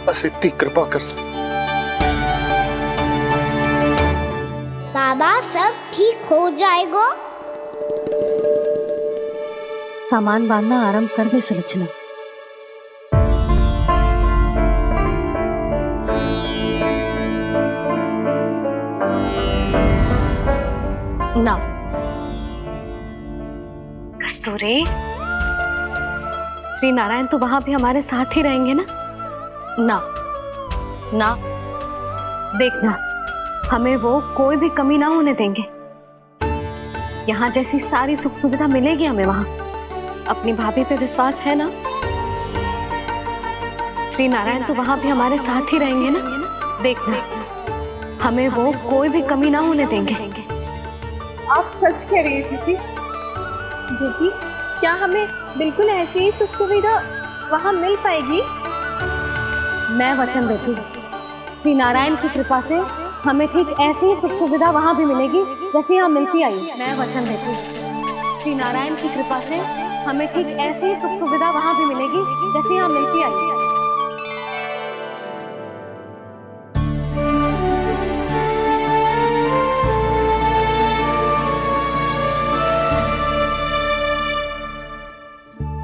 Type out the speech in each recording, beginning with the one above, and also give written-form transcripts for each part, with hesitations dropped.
बस इतनी कृपा कर। बाबा सब ठीक हो जाएगा। सामान बांधना आरंभ कर दे सुलोचना। ना कस्तूरी, श्री नारायण तो वहां भी हमारे साथ ही रहेंगे ना? ना ना, देखना हमें वो कोई भी कमी ना होने देंगे। यहाँ जैसी सारी सुख सुविधा मिलेगी हमें वहां। अपनी भाभी पे विश्वास है ना? श्री नारायण तो वहां भी हमारे साथ ही रहेंगे ना? देखना हमें वो कोई भी कमी ना होने देंगे। आप सच कह रही थी जीजी, क्या हमें बिल्कुल ऐसी ही सुख सुविधा वहाँ मिल पाएगी? मैं वचन देती हूँ, श्री नारायण की कृपा से हमें ठीक ऐसी ही सुख सुविधा वहाँ भी मिलेगी जैसी यहाँ मिलती आई। मैं वचन देती हूँ, श्री नारायण की कृपा से हमें ठीक ऐसी ही सुख सुविधा वहाँ भी मिलेगी जैसी यहाँ मिलती आई।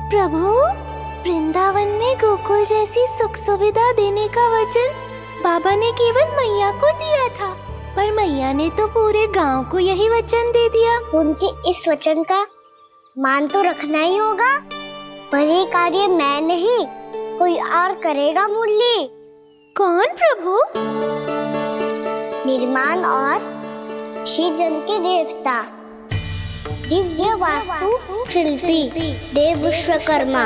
प्रभु, वृंदावन में गोकुल जैसी सुख सुविधा देने का वचन बाबा ने केवल मैया को दिया था, पर मैया ने तो पूरे गांव को यही वचन दे दिया। उनके इस वचन का मान तो रखना ही होगा, पर ये कार्य मैं नहीं कोई और करेगा। मुरली कौन प्रभु? निर्माण और सृजन के देवता, दिव्य वास्तु शिल्पी देव विश्वकर्मा।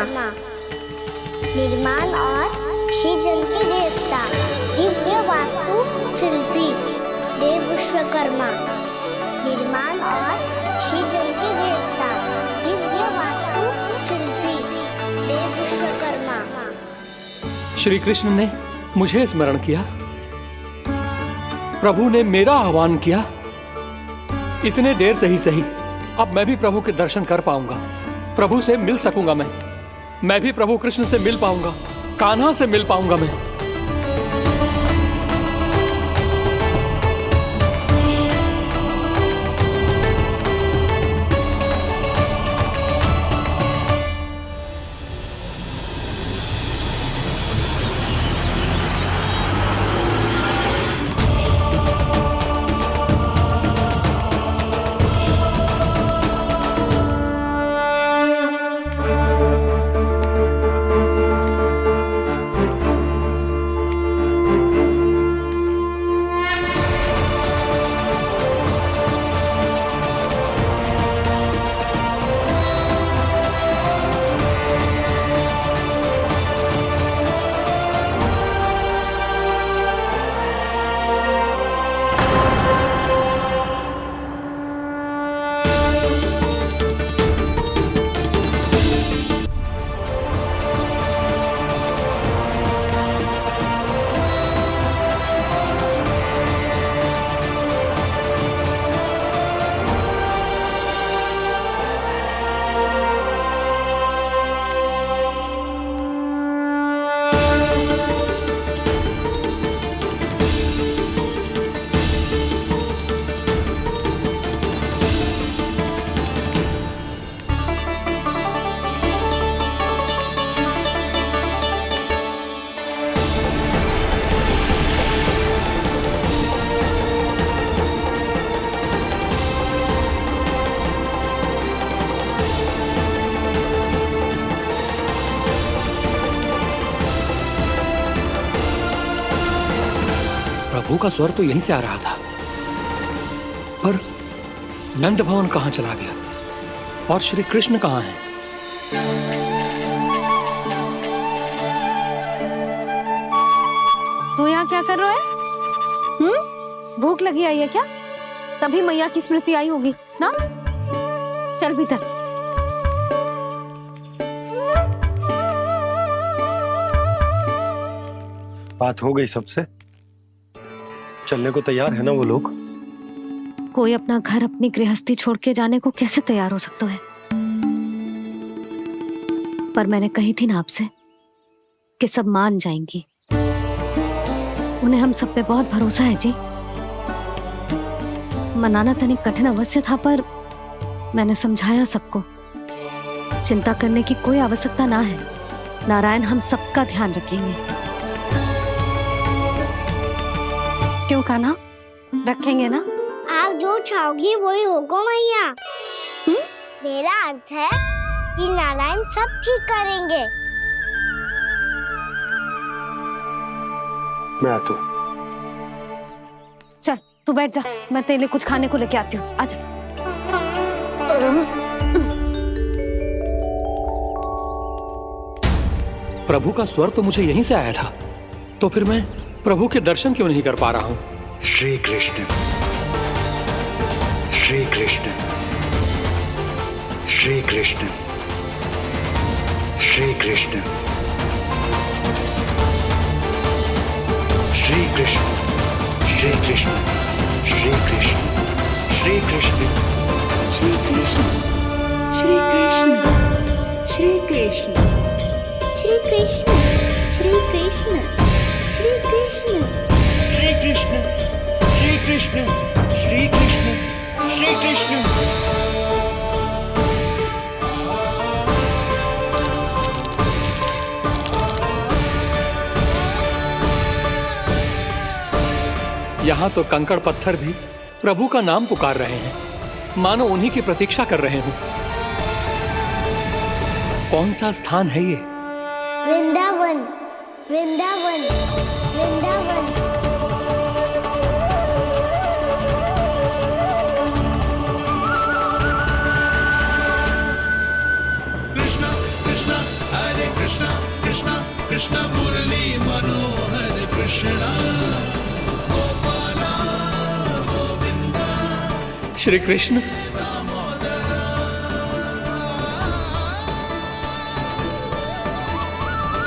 निर्माण और सृजन के देवता, दिव्य वास्तु शिल्पी देव विश्वकर्मा। निर्माण और सृजन के देवता, दिव्य वास्तु शिल्पी देव विश्वकर्मा। श्री कृष्ण ने मुझे स्मरण किया, प्रभु ने मेरा आह्वान किया। इतने देर से ही सही, अब मैं भी प्रभु के दर्शन कर पाऊंगा, प्रभु से मिल सकूंगा। मैं भी प्रभु कृष्ण से मिल पाऊंगा, कान्हा से मिल पाऊंगा मैं। प्रभु का स्वर तो यहीं से आ रहा था, पर नंद भवन कहां चला गया और श्री कृष्ण कहां हैं? तू यहाँ क्या कर रहा है? भूख लगी आई है क्या? तभी मैया की स्मृति आई होगी ना? चल भीतर। बात हो गई सबसे? चलने को तैयार है ना वो लोग? कोई अपना घर अपनी गृहस्थी छोड़ के जाने को कैसे तैयार हो सकता है? पर मैंने कही थी ना आपसे कि सब मान जाएंगी। उन्हें हम सब पे बहुत भरोसा है जी। मनाना तनिक कठिन अवश्य था, पर मैंने समझाया सबको। चिंता करने की कोई आवश्यकता ना है, नारायण हम सबका ध्यान रखेंगे। क्यों कान्हा, रखेंगे ना? आप जो चाहोगी वही होगा मैया। मेरा अर्थ है कि नारायण सब ठीक करेंगे। मैं आता हूँ। चल तू बैठ जा, मैं तेरे लिए कुछ खाने को लेके आती हूँ। आजा। प्रभु का स्वर तो मुझे यहीं से आया था, तो फिर मैं प्रभु के दर्शन क्यों नहीं कर पा रहा हूँ? श्री कृष्ण, श्री कृष्ण, श्री कृष्ण, श्री कृष्ण, श्री कृष्ण, श्री कृष्ण, श्री कृष्ण, श्री कृष्ण, श्री कृष्ण, श्री कृष्ण, श्री कृष्ण, श्री कृष्ण, श्री कृष्ण, श्री कृष्ण, श्री कृष्ण, श्री कृष्ण, श्री कृष्ण, श्री कृष्ण। यहाँ तो कंकड़ पत्थर भी प्रभु का नाम पुकार रहे हैं, मानो उन्हीं की प्रतीक्षा कर रहे हो। कौन सा स्थान है ये? वृंदावन, वृंदावन, वृंदावन। कृष्णा कृष्णा हरे कृष्णा कृष्णा कृष्णा मुरली मनोहर कृष्णा गोपाला गोविंदा श्री कृष्ण।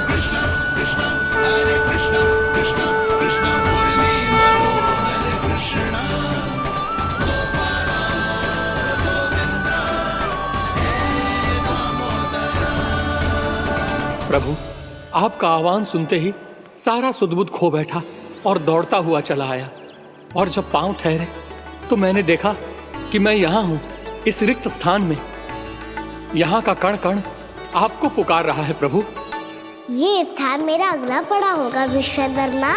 कृष्णा कृष्णा हरे कृष्णा कृष्णा कृष्णा मुरली मनोहर कृष्णा गोपाला गोविंदा हे दामोदरा। प्रभु, आपका आह्वान सुनते ही सारा सुध-बुध खो बैठा और दौड़ता हुआ चला आया। और जब पांव ठहरे तो मैंने देखा कि मैं यहाँ हूँ, इस रिक्त स्थान में। यहाँ का कण कण आपको पुकार रहा है प्रभु। ये स्थान मेरा अगला पड़ा होगा विश्वकर्मा,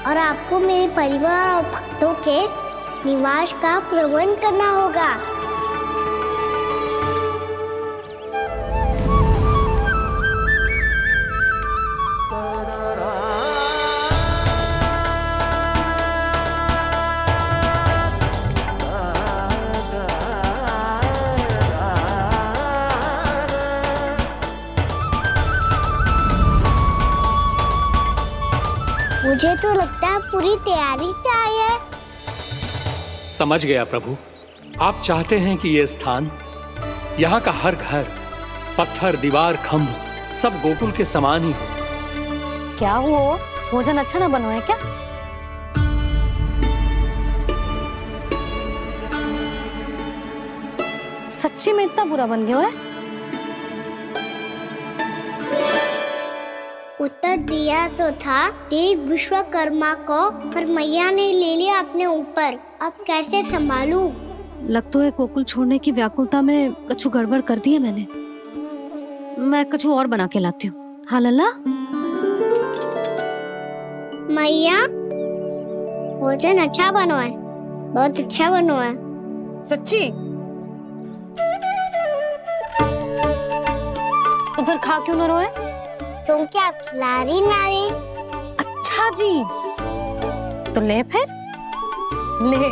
और आपको मेरे परिवार और भक्तों के निवास का प्रबंध करना होगा। मुझे तो लगता है पूरी तैयारी से आए हैं। समझ गया प्रभु, आप चाहते हैं कि ये स्थान, यहाँ का हर घर, पत्थर, दीवार, खम्भ सब गोकुल के समान ही हो। क्या वो भोजन अच्छा ना बनो है क्या? सच्ची में इतना बुरा बन गया है? उत्तर दिया तो था देव विश्वकर्मा को, पर मैया ने ले लिया अपने ऊपर। अब कैसे संभालूं? लग तो है गोकुल छोड़ने की व्याकुलता में कछु गड़बड़ कर दी है मैंने। मैं कछु और बना के लाती हूँ। हाँ लल्ला? मैया, भोजन अच्छा बनो है, बहुत अच्छा बनो है। सच्ची? तो फिर खा क्यों न रोए? क्योंकि आप खिलाड़ी नारी। अच्छा जी, तो ले फिर ले।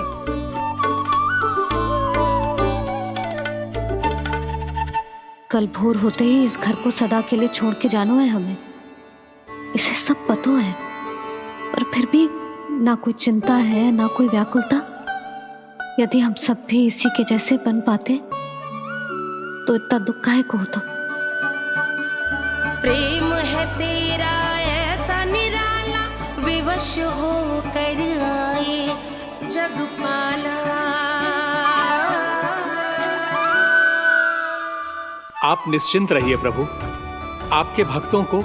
कल भोर होते ही इस घर को सदा के लिए छोड़ के जाना है हमें। इसे सब पता है, पर फिर भी ना कोई चिंता है ना कोई व्याकुलता। यदि हम सब भी इसी के जैसे बन पाते तो इतना दुख काहे को होता। प्रेम है तेरा ऐसा निराला, विवश हो कर आए जगपाला। आप निश्चिंत रहिए प्रभु, आपके भक्तों को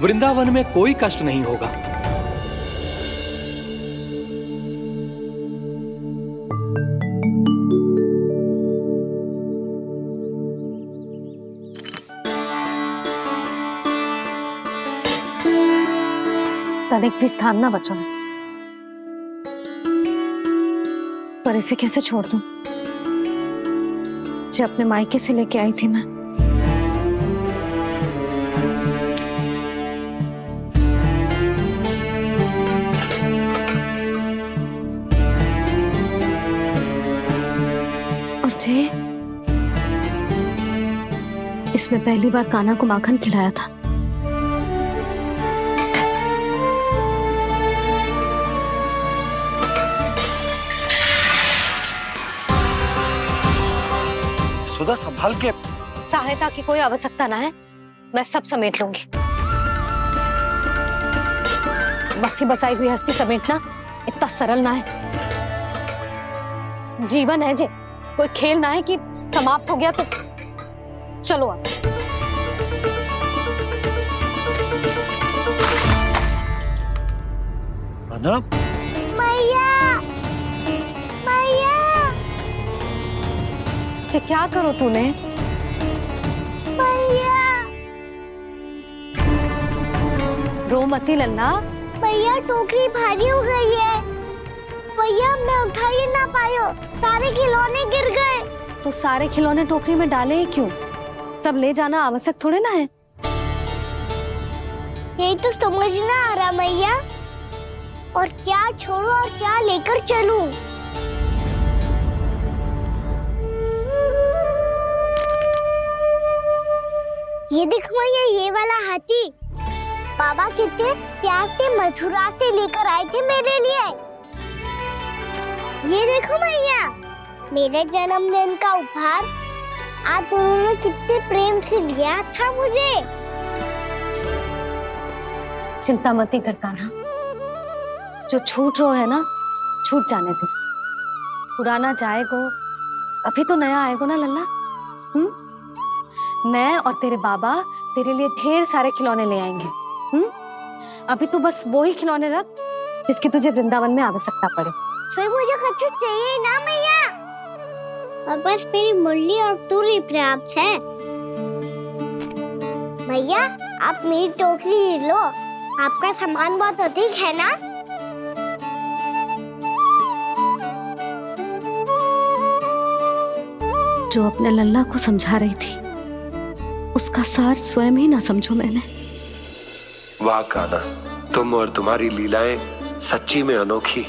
वृंदावन में कोई कष्ट नहीं होगा। तनिक भी स्थान ना बचो, पर इसे कैसे छोड़ दूं जो अपने मायके से लेके आई थी मैं। और जे इसमें पहली बार कान्हा को माखन खिलाया था। सुधा संभाल के। सहायता की कोई आवश्यकता ना है, मैं सब समेट लूंगी। बसी बसाई गृहस्थी समेटना इतना सरल ना है। जीवन है जे, कोई खेल ना है कि समाप्त हो गया तो चलो अब। अनप, मैया, मैया। जे क्या करो तूने? मैया, रो मती लल्ला। भैया टोकरी भारी हो गई है। भैया मैं उठा ही ना पायो, सारे खिलौने गिर गए। तो सारे खिलौने टोकरी में डाले ही क्यों? सब ले जाना आवश्यक थोड़े ना है। यही तो समझ ना आ रहा मैया, और क्या छोड़ो और क्या लेकर चलूं? ये देख मैया, ये वाला हाथी बाबा कितने प्यार से मथुरा से लेकर आए थे मेरे लिए। ये देखो मैया, मेरे जन्मदिन का उपहार आज उन्होंने कितने प्रेम से दिया था मुझे। चिंता मत कर कान्हा, जो छूट रो है ना छूट जाने दे। पुराना जाएगो, अभी तो नया आएगो ना लल्ला। मैं और तेरे बाबा तेरे लिए ढेर सारे खिलौने ले आएंगे। अभी तू बस वो ही खिलौने रख जिसकी तुझे वृंदावन में आवश्यकता पड़े। फिर मुझे कुछ चाहिए ना मैया, और बस मेरी मुरली और तुरी पर्याप्त है। भैया आप मेरी टोकरी लो, आपका सामान बहुत अधिक है ना। जो अपने लल्ला को समझा रही थी उसका सार स्वयं ही ना समझो मैंने। वाह कान्हा, तुम और तुम्हारी लीलाएं सच्ची में अनोखी।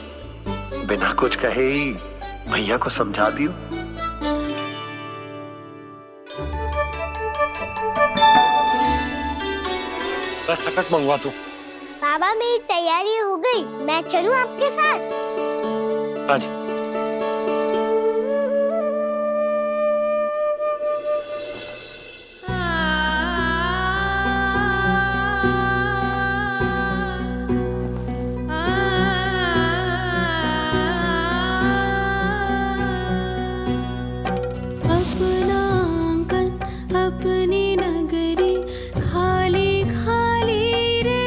बिना कुछ कहे ही भैया को समझा दियो। बस सकट मंगवा तू। बाबा मेरी तैयारी हो गई, मैं चलूं आपके साथ? आज अपना आंगन अपनी नगरी खाली खाली रे,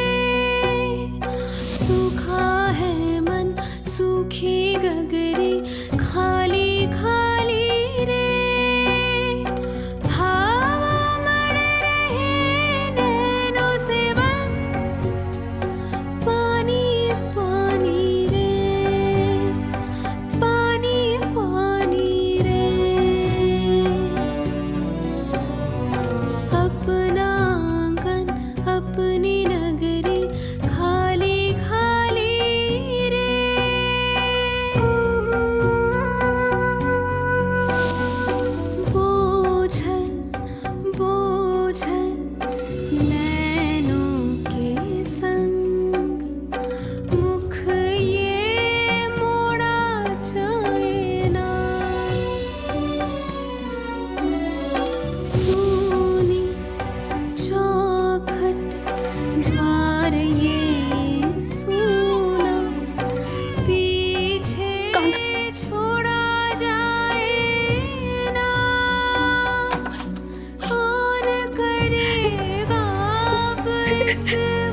सूखा है मन सूखी गगरी खाली खाली रे, भाव मर रहे नैनों से बन पानी पानी रे, पानी पानी रे। अपना आंगन अपनी नगरी खाली खाली रे, बोझल बोझल नैनों के संग मुख ये मोड़ा जाए ना, सूनी चौखट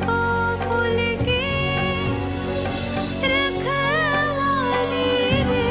गोकुल की रखवाली रे।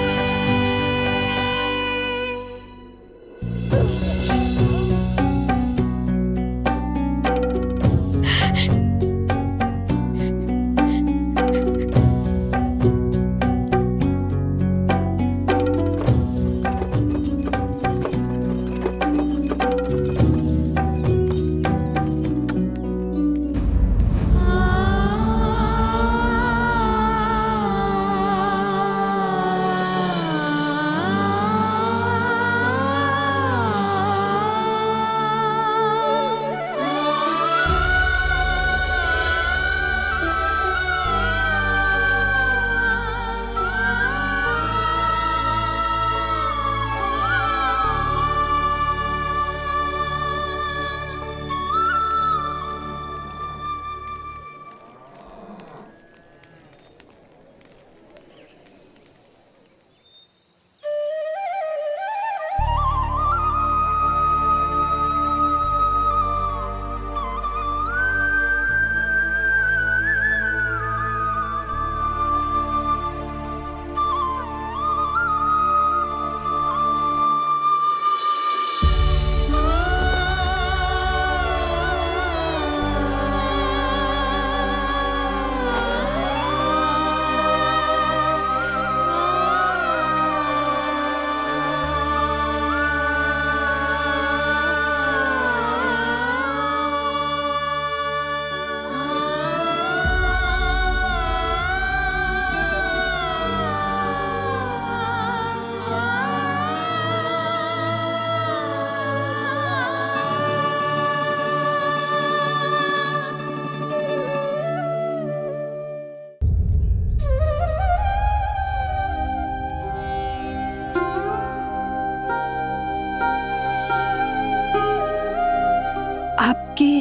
आपकी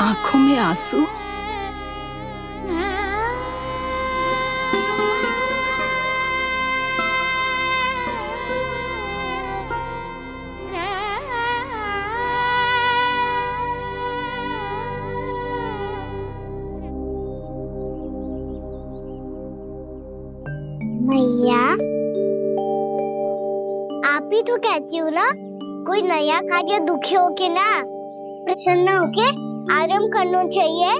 आंखों में आंसू? मैया, आप ही तो कहती हो ना, कोई नया कार्य दुखी होके ना प्रसन्न होके आराम करना चाहिए।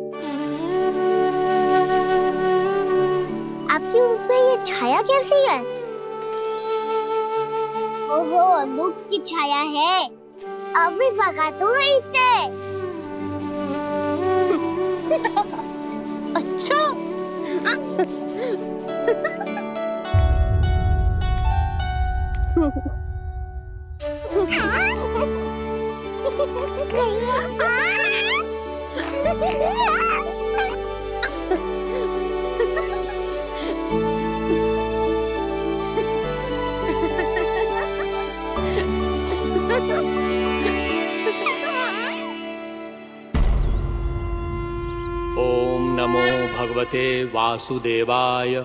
आपकी मुंह पे ये छाया कैसी है? ओहो, दुख की छाया है। अभी भगा दूं इसे। अच्छा। ओम नमो भगवते वासुदेवाय।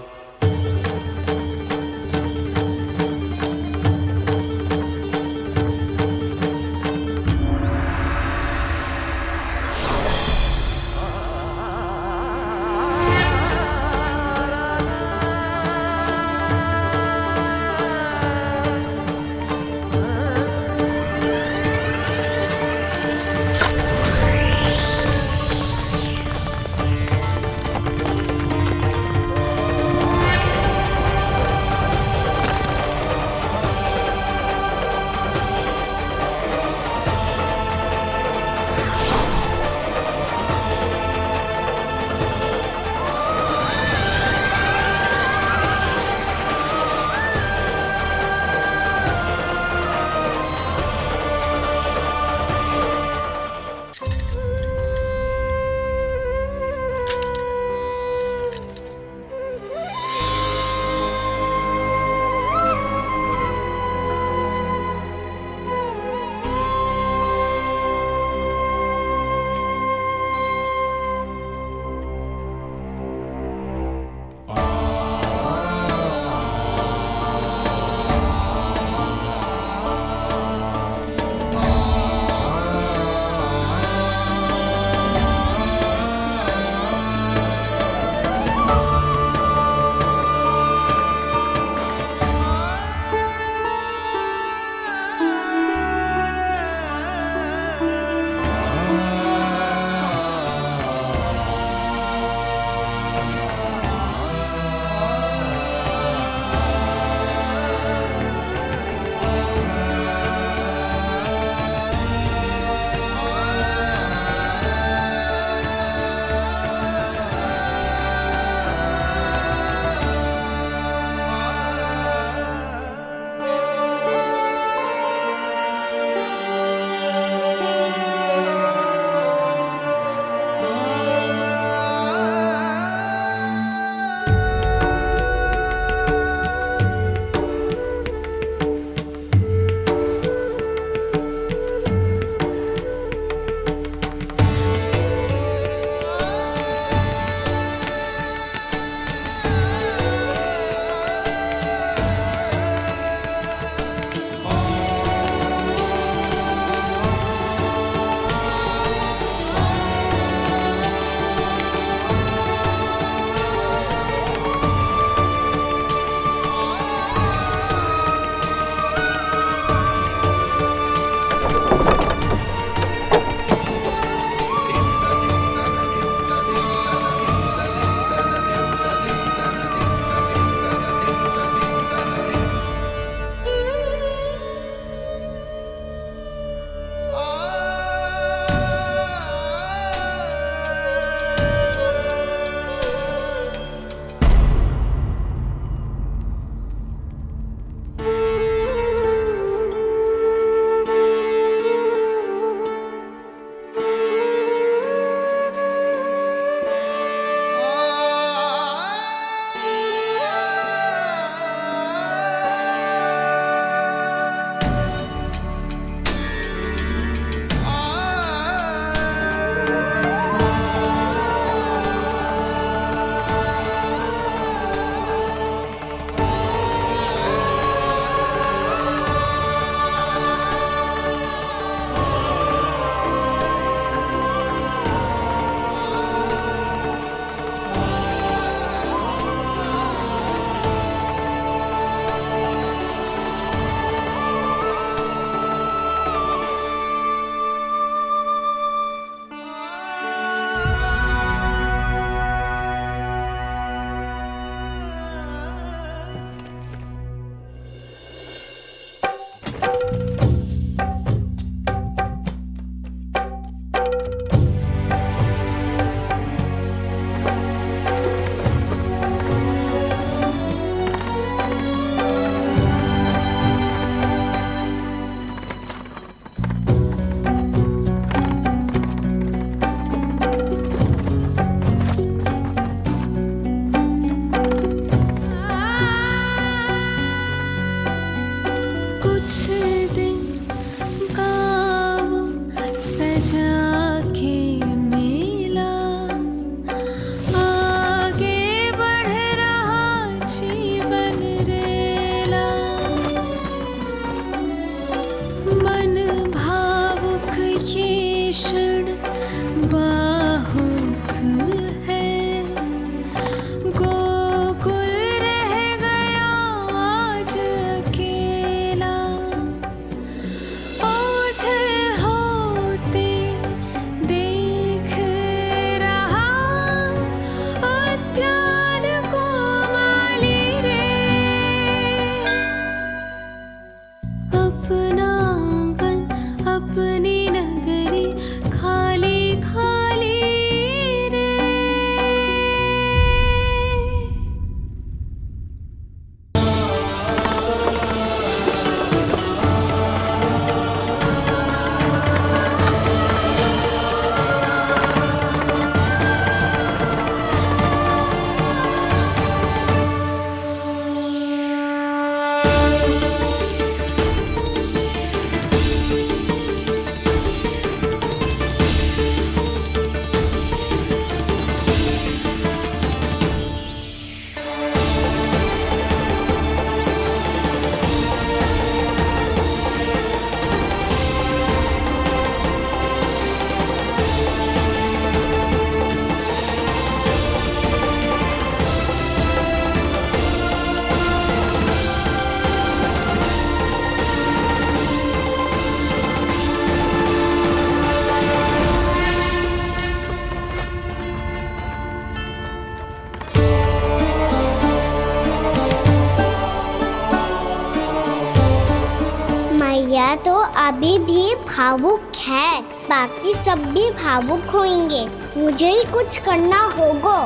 मैया तो अभी भी भावुक है, बाकी सब भी भावुक होंगे। मुझे ही कुछ करना होगा।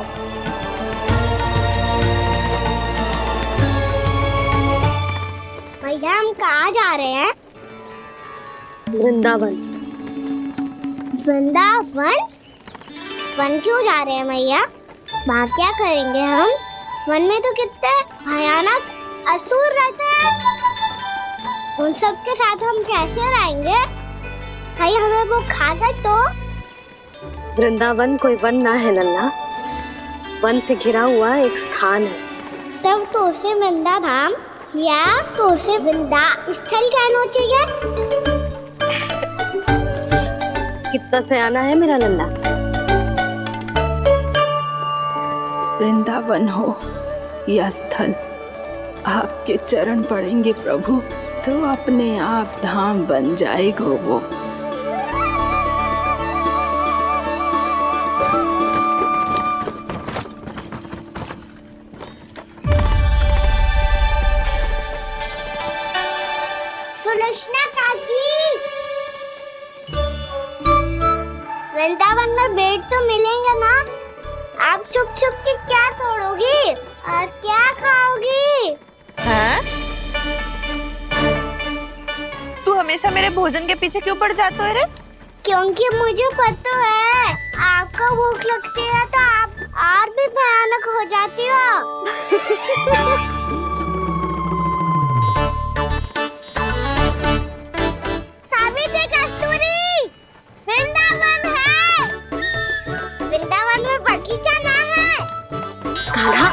भैया हम कहाँ जा रहे हैं? वृंदावन। वृंदावन? वन क्यों जा रहे हैं मैया? वहाँ क्या करेंगे हम? वन में तो कितने भयानक असुर रहते हैं। उन सब के साथ हम कैसे रहेंगे? भाई हमें वो खा गए तो? वृंदावन कोई वन ना है लल्ला, वन से घिरा हुआ एक स्थान है। तब तो उसे वृंदा धाम क्या तो उसे वृंदा स्थल कहना चाहिए। कितना सयाना है मेरा लल्ला। वृंदावन हो या स्थल, आपके चरण पड़ेंगे प्रभु तो अपने आप धाम बन जाएगा वो। सुलक्षणा काकी, वृंदावन में बेट तो मिलेंगे ना? आप छुप छुप के क्या तोड़ोगी और क्या खाओगी? हाँ? तू हमेशा मेरे भोजन के पीछे क्यों पड़ जाता है रे? क्योंकि मुझे पता है आपको भूख लगती है तो आप और भी भयानक हो जाती हो। सावित्री, कस्तूरी, वृंदावन है। वृंदावन में बगीचा ना है। कान्हा,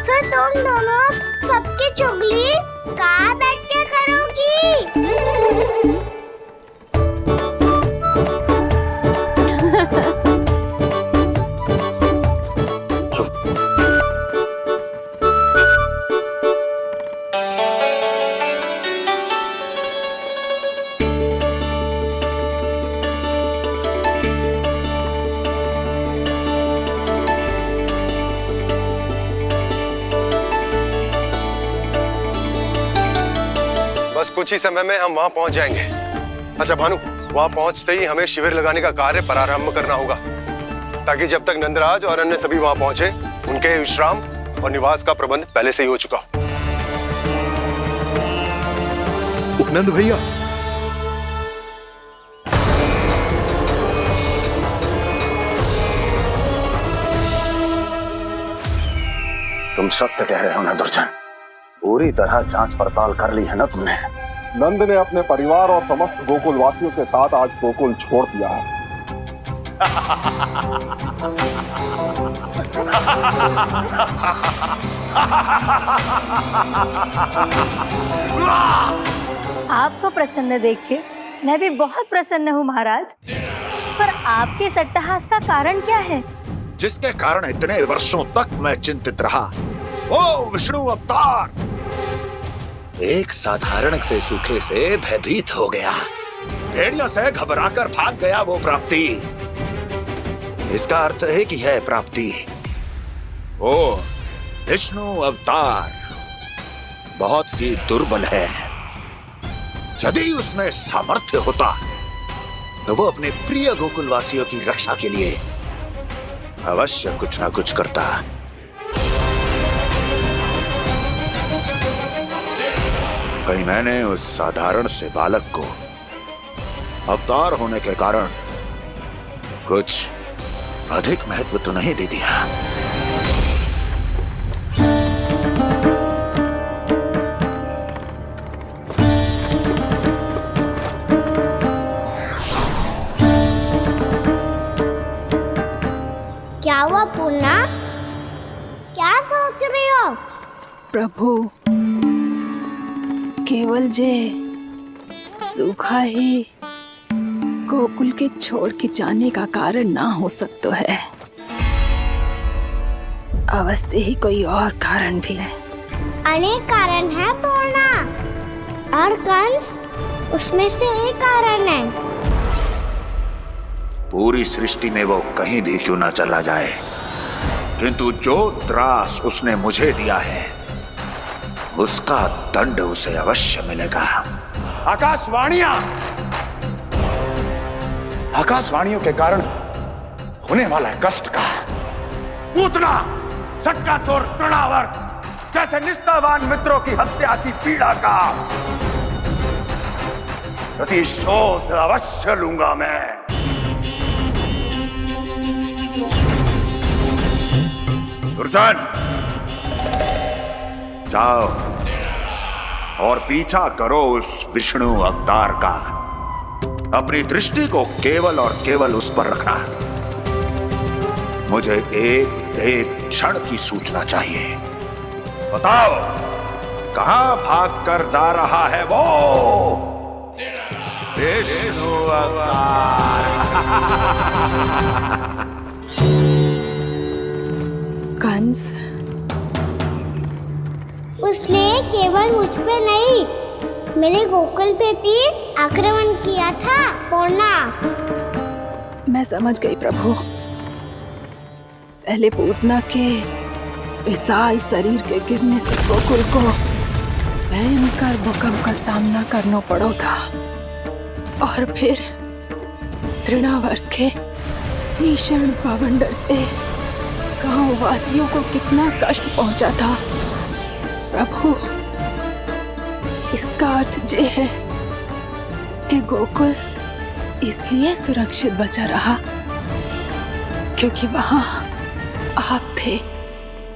फिर तुम दोनों सबकी चुगली कहाँ बैठ के करोगी? बस कुछ ही समय में हम वहां पहुंच जाएंगे। अच्छा भानु, वहां पहुंचते ही हमें शिविर लगाने का कार्य प्रारंभ करना होगा, ताकि जब तक नंदराज और अन्य सभी वहां पहुंचे उनके विश्राम और निवास का प्रबंध पहले से ही हो चुका हो। उपनंद भैया, तुम सत्य कह रहे हो ना दुर्जन, पूरी तरह जांच पड़ताल कर ली है ना तुमने? नंद ने अपने परिवार और समस्त गोकुल वासियों के साथ आज गोकुल छोड़ दिया है। आपको प्रसन्न देख के मैं भी बहुत प्रसन्न हूँ महाराज, पर आपके इस अट्टहास का कारण क्या है? जिसके कारण इतने वर्षों तक मैं चिंतित रहा, ओ विष्णु अवतार, एक साधारण से सूखे से भयभीत हो गया, भेड़ियों से घबराकर भाग गया वो प्राप्ति। इसका अर्थ है कि यह प्राप्ति ओ विष्णु अवतार बहुत ही दुर्बल है। यदि उसमें सामर्थ्य होता तो वो अपने प्रिय गोकुलवासियों की रक्षा के लिए अवश्य कुछ ना कुछ करता। कहीं मैंने उस साधारण से बालक को अवतार होने के कारण कुछ अधिक महत्व तो नहीं दे दिया। क्या हुआ पूर्णा? क्या सोच रही हो? प्रभु, केवल जे सूखा ही गोकुल के छोड़ के जाने का कारण ना हो सकता है, अवश्य ही कोई और कारण भी है। अनेक कारण है पूर्णा, और कंस उसमें से एक कारण है। पूरी सृष्टि में वो कहीं भी क्यों ना चला जाए, किंतु जो त्रास उसने मुझे दिया है उसका दंड उसे अवश्य मिलेगा। आकाशवाणियों के कारण होने वाला कष्ट का पूतना सटका चोर तृणावर जैसे निष्ठावान मित्रों की हत्या की पीड़ा का प्रतिशोध अवश्य लूंगा मैं। दुर्जन, जाओ और पीछा करो उस विष्णु अवतार का। अपनी दृष्टि को केवल और केवल उस पर रखना। मुझे एक क्षण की सूचना चाहिए। बताओ, कहां भागकर जा रहा है वो विष्णु अवतार? कंस, उसने केवल मुझ पे नहीं, मेरे गोकुल पे भी आक्रमण किया था। पूर्णा, मैं समझ गई प्रभु। पहले पूतना के विशाल शरीर के गिरने से गोकुल को भयंकर भूकंप का सामना करना पड़ा था, और फिर तृणावर्त के भीषण पावंडर से गांव वासियों को कितना कष्ट पहुंचा था। प्रभु, इसका अर्थ ये है कि गोकुल इसलिए सुरक्षित बचा रहा क्योंकि वहां आप थे।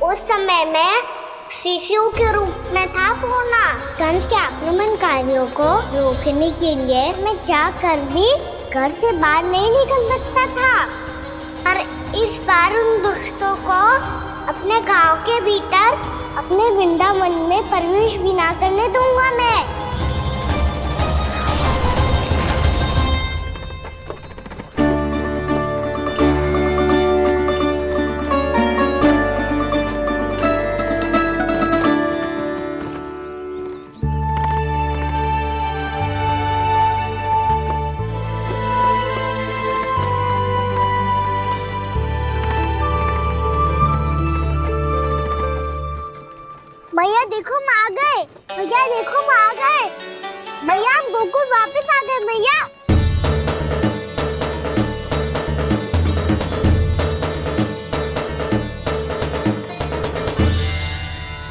उस समय मैं शिशु के रूप में था पूर्णा। कंस के आक्रमणकारियों को रोकने के लिए मैं जाकर भी घर से बाहर नहीं निकल सकता था, और इस बार उन दुष्टों को अपने गांव के भीतर, अपने वृंदावन में प्रवेश भी ना करने दूंगा मैं। भैया देखो हम आ गए, भैया देखो हम आ गए, भैया हम गोकुल वापस आ गए भैया।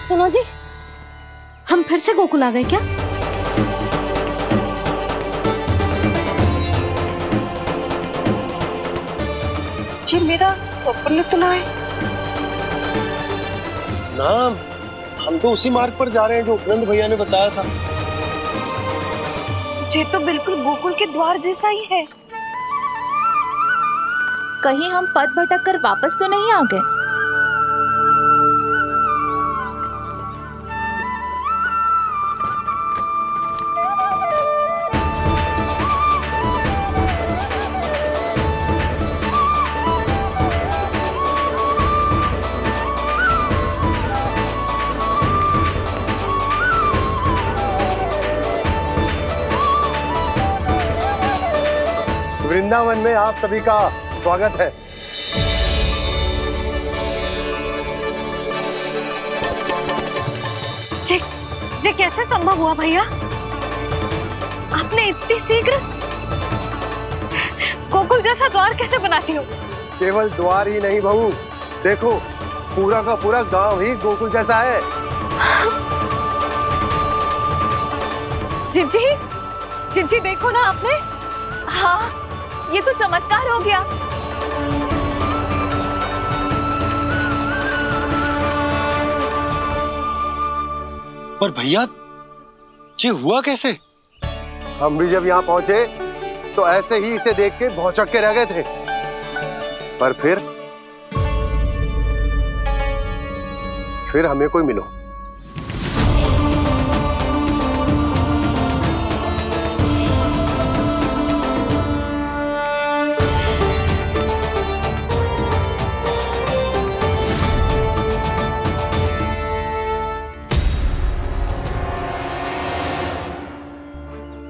सुनो जी, हम फिर से गोकुल आ गए क्या? जी मेरा स्वप्न तो ना है। ना, हम तो उसी मार्ग पर जा रहे हैं जो उपनंद भैया ने बताया था। ये तो बिल्कुल गोकुल के द्वार जैसा ही है। कहीं हम पथ भटक कर वापस तो नहीं आ गए? वृंदावन में आप सभी का स्वागत है। ये कैसे संभव हुआ भैया? आपने इतनी शीघ्र गोकुल जैसा द्वार कैसे बनाती हो? केवल द्वार ही नहीं बहू, देखो पूरा का पूरा गांव ही गोकुल जैसा है। जिज्जी, जिज्जी देखो ना आपने। हाँ, ये तो चमत्कार हो गया। पर भैया, ये हुआ कैसे? हम भी जब यहाँ पहुंचे तो ऐसे ही इसे देख के भौचक के रह गए थे, पर फिर हमें कोई मिलो।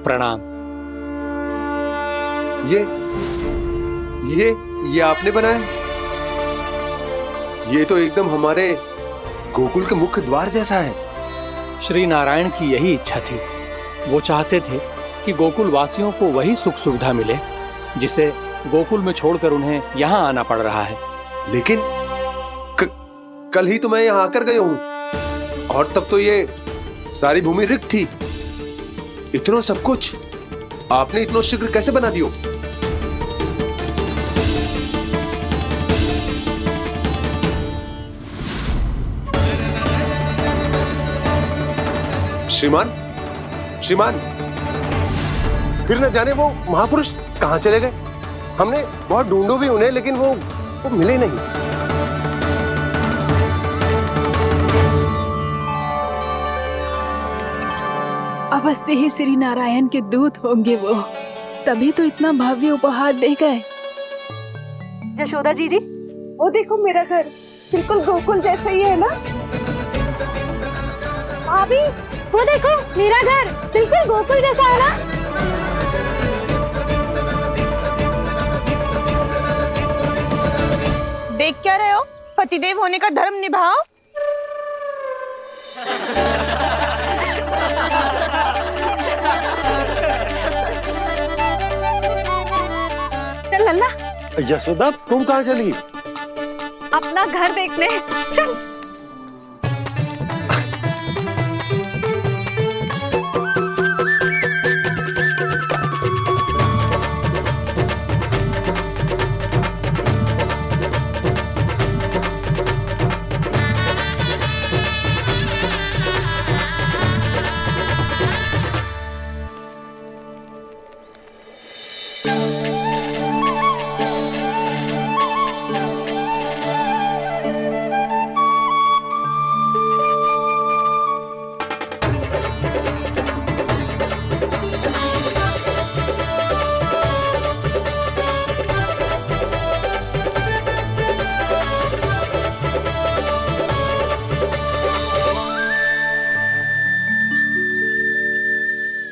प्रणाम। ये आपने बनाया? ये तो एकदम हमारे गोकुल के मुख्य द्वार जैसा है। श्री नारायण की यही इच्छा थी। वो चाहते थे कि गोकुल वासियों को वही सुख सुविधा मिले जिसे गोकुल में छोड़कर उन्हें यहाँ आना पड़ रहा है। लेकिन कल ही तो मैं यहाँ आकर गया हूँ और तब तो ये सारी भूमि रिक्त थी। इतना सब कुछ आपने इतना शीघ्र कैसे बना दियो? श्रीमान, श्रीमान, फिर न जाने वो महापुरुष कहां चले गए। हमने बहुत ढूंढो भी उन्हें, लेकिन वो मिले नहीं। अवश्य ही श्री नारायण के दूत होंगे वो, तभी तो इतना भव्य उपहार दे गए। यशोदा जी जी, वो देखो मेरा घर बिल्कुल गोकुल जैसा ही है ना। भाभी वो देखो मेरा घर बिल्कुल गोकुल जैसा है ना। देख क्या रहे हो? पतिदेव होने का धर्म निभाओ। चल लल्ला, यशोदा तुम कहाँ चली? अपना घर देखने चल।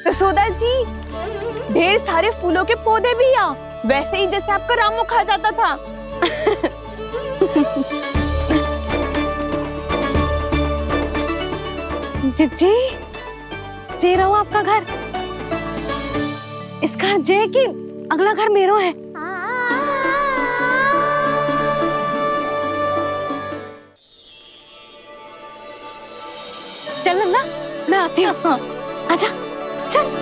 यशोदा जी, ढेर सारे फूलों के पौधे भी यहाँ, वैसे ही जैसे आपका रामू खा जाता था। जी जे रहो आपका घर। इस घर जे की अगला घर मेरो है। चल ना, मैं आती हूँ। हाँ, आजा चल।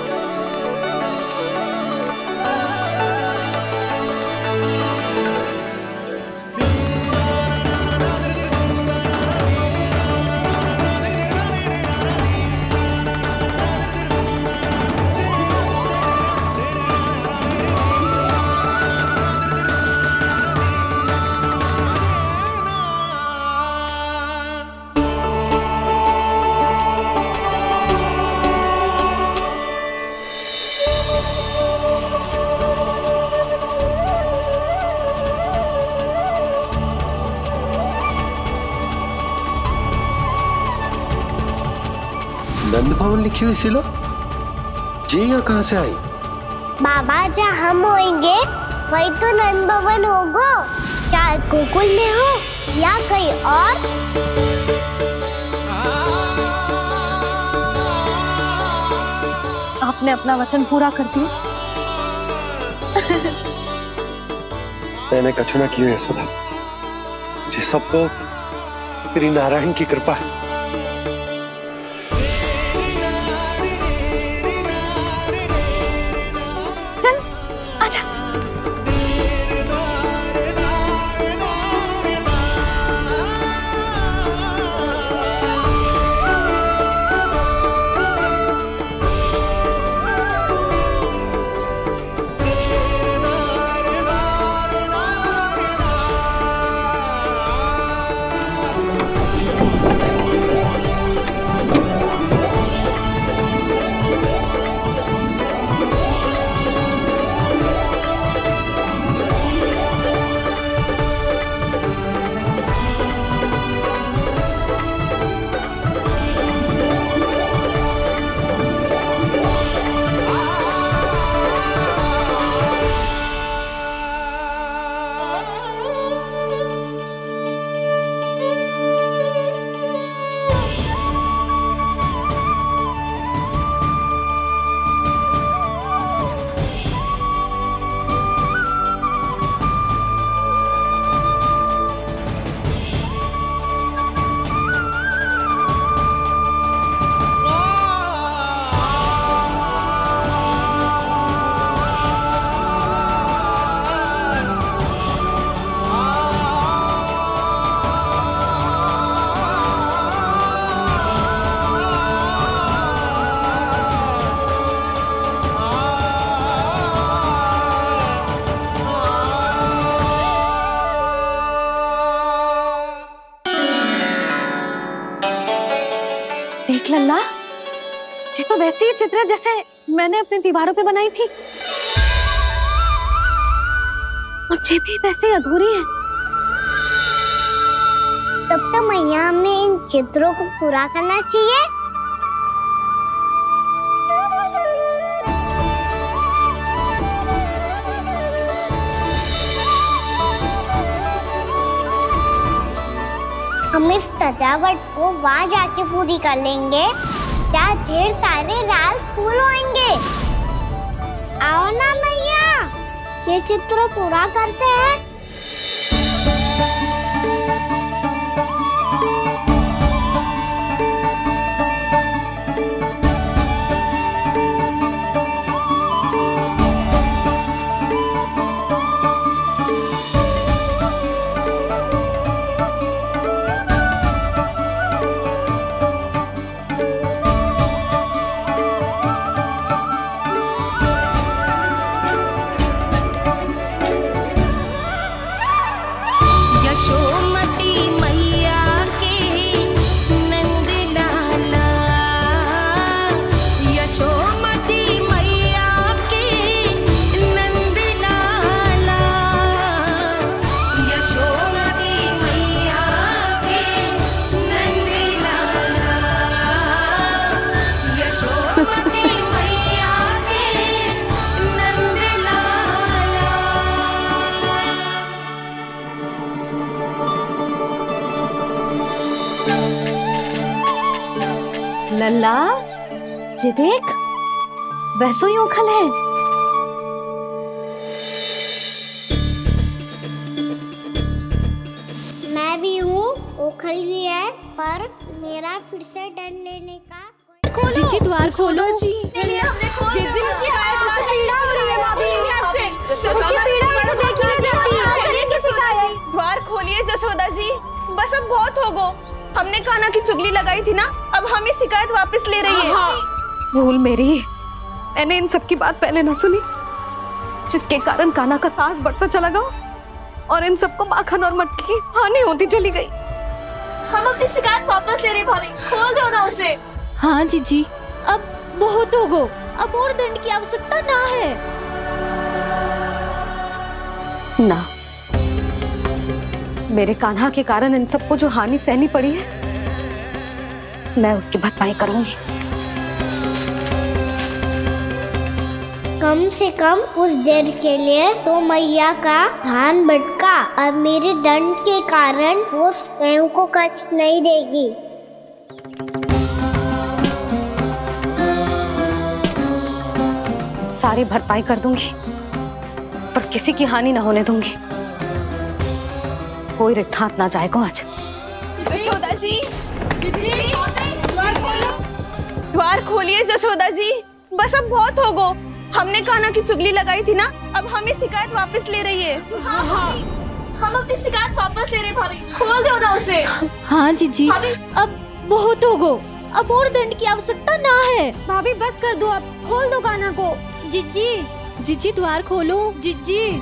नंद भवन लिखी हुई सिलो, जी यहाँ कहाँ से आई? बाबा जहाँ हम होंगे वही तो नंद भवन होगा। चाहे गोकुल में हो या कहीं और। आपने अपना वचन पूरा कर दिया। मैंने कछु ना किया यशोदा, ये सब तो श्री नारायण की कृपा है। देख लल्ला, ये तो वैसी ही चित्र है जैसे मैंने अपनी दीवारों पे बनाई थी, और ये भी वैसे ही अधूरी है। तब तो मैया हमें इन चित्रों को पूरा करना चाहिए। हम इस सजावट को वहाँ जाके पूरी कर लेंगे जहाँ ढेर सारे लाल फूल होंगे। आओ ना मैया, ये चित्र पूरा करते हैं। यशोमती मैया के नंद लाला, यशोमती मैया के नंद लाला, यशोमती मैया के नंद लाला, यशोमती मैया के नंद लाला। लल्ला, ये देख, वैसो ही उखल है। मैं भी हूँ, ओखल भी है, पर मेरा फिर से डर लेने का जीजी द्वार खोलो। जी हमने खोल जीजी दिया। पीड़ा हो रही है भाभी। उसकी पीड़ा है तो देखिए जल्दी। द्वार खोलिए जशोदा जी, बस अब बहुत हो गो। हमने कान्हा की चुगली लगाई थी ना, अब हम ये शिकायत वापस ले रही है। भूल मेरी, मैंने इन सब की बात पहले ना सुनी, जिसके कारण कान्हा का साहस बढ़ता चला गया और इन सबको माखन और मटकी की हानि होती चली गई। हम अपनी शिकायत वापस ले रहे भाभी, खोल दो ना उसे। हाँ जीजी, अब बहुत हो गो, अब और दंड की आवश्यकता ना है। ना, मेरे कान्हा के कारण इन सबको जो हानि सहनी पड़ी है, मैं उसकी भरपाई करूंगी। कम से कम कुछ देर के लिए तो मैया का ध्यान भटका, अब मेरे दंड के कारण वो स्वयं को कष्ट नहीं देगी। सारी भरपाई कर दूंगी, पर किसी की हानि न होने दूंगी। कोई रिक्त हाथ ना जाएगा आज। जशोदा जी, द्वार खोलिए जशोदा जी, बस अब बहुत हो गो। हमने कान्हा की चुगली लगाई थी ना, अब हम ये शिकायत वापस ले रही है। हम अपनी शिकायत वापस ले रहे भाभी, खोल दो ना उसे। हाँ जीजी, अब बहुत हो गो, अब और दंड की आवश्यकता ना है। भाभी बस कर दो, अब खोल दो कान्हा को। जीजी, जीजी द्वार खोलो। जीजी,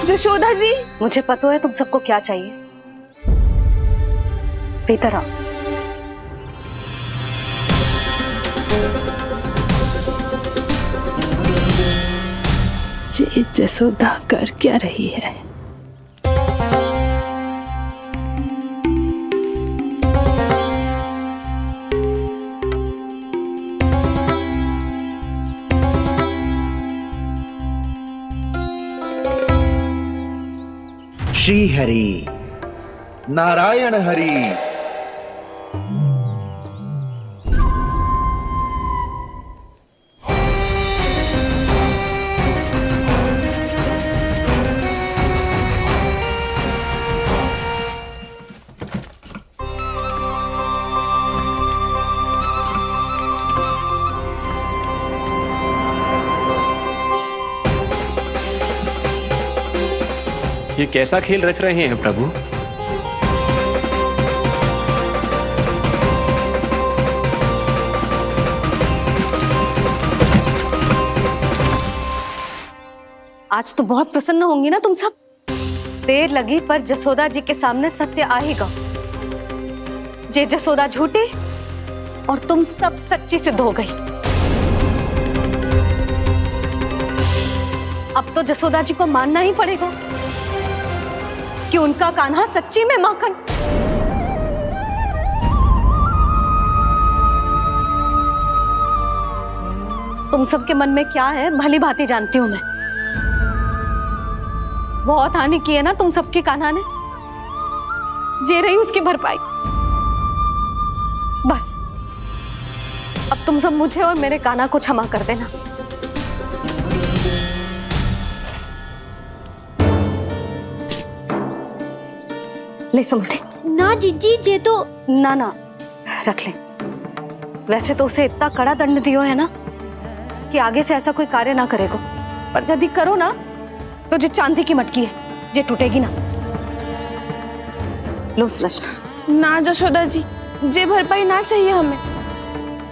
जशोदा जी, मुझे पता है तुम सबको क्या चाहिए। भीतर आओ। ये जसोदा कर क्या रही है? श्री हरि, नारायण हरि। ये कैसा खेल रच रहे हैं प्रभु? आज तो बहुत प्रसन्न होंगी ना तुम सब। देर लगी पर जसोदा जी के सामने सत्य आएगा। जे जसोदा झूठी और तुम सब सच्ची सिद्ध हो गई। अब तो जसोदा जी को मानना ही पड़ेगा कि उनका कान्हा सच्ची में माखन। तुम सबके मन में क्या है भली भांति जानती हूं मैं। बहुत हानि की है ना तुम सबके कान्हा ने, जे रही उसकी भरपाई। बस अब तुम सब मुझे और मेरे कान्हा को क्षमा कर देना। ले सुमति। ना जीजी, जे तो ना रख ले। वैसे तो उसे इतना कड़ा दंड दियो है ना कि आगे से ऐसा कोई कार्य ना करेगा, पर यदि करो ना तो जो चांदी की मटकी है जे टूटेगी ना। लो सुलक्षणा। ना जशोदा जी, जे भरपाई ना चाहिए हमें।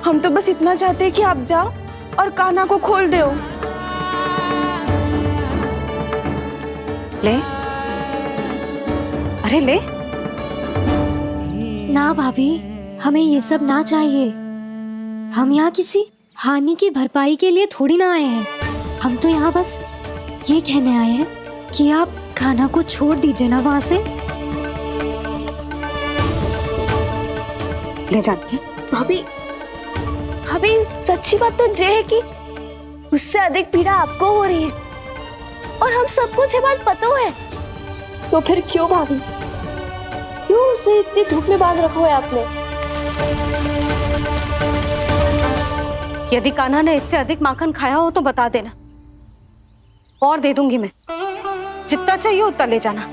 हम तो बस इतना चाहते हैं कि आप जाओ और कान्हा को खोल दो। ले, अरे ले। ना भाभी, हमें ये सब ना चाहिए। हम यहाँ किसी हानि की भरपाई के लिए थोड़ी ना आए हैं। हम तो यहाँ बस ये कहने आए हैं कि आप कान्हा को छोड़ दीजिए ना वहां से। ले जाती है। भाभी, भाभी सच्ची बात तो ये है कि उससे अधिक पीड़ा आपको हो रही है और हम सबको ये बात पता है। तो फिर क्यों भाभी, क्यों उसे इतनी धूप में बांध रखा है आपने? यदि कान्हा ने इससे अधिक माखन खाया हो तो बता देना, और दे दूंगी मैं। जितना चाहिए उतना ले जाना।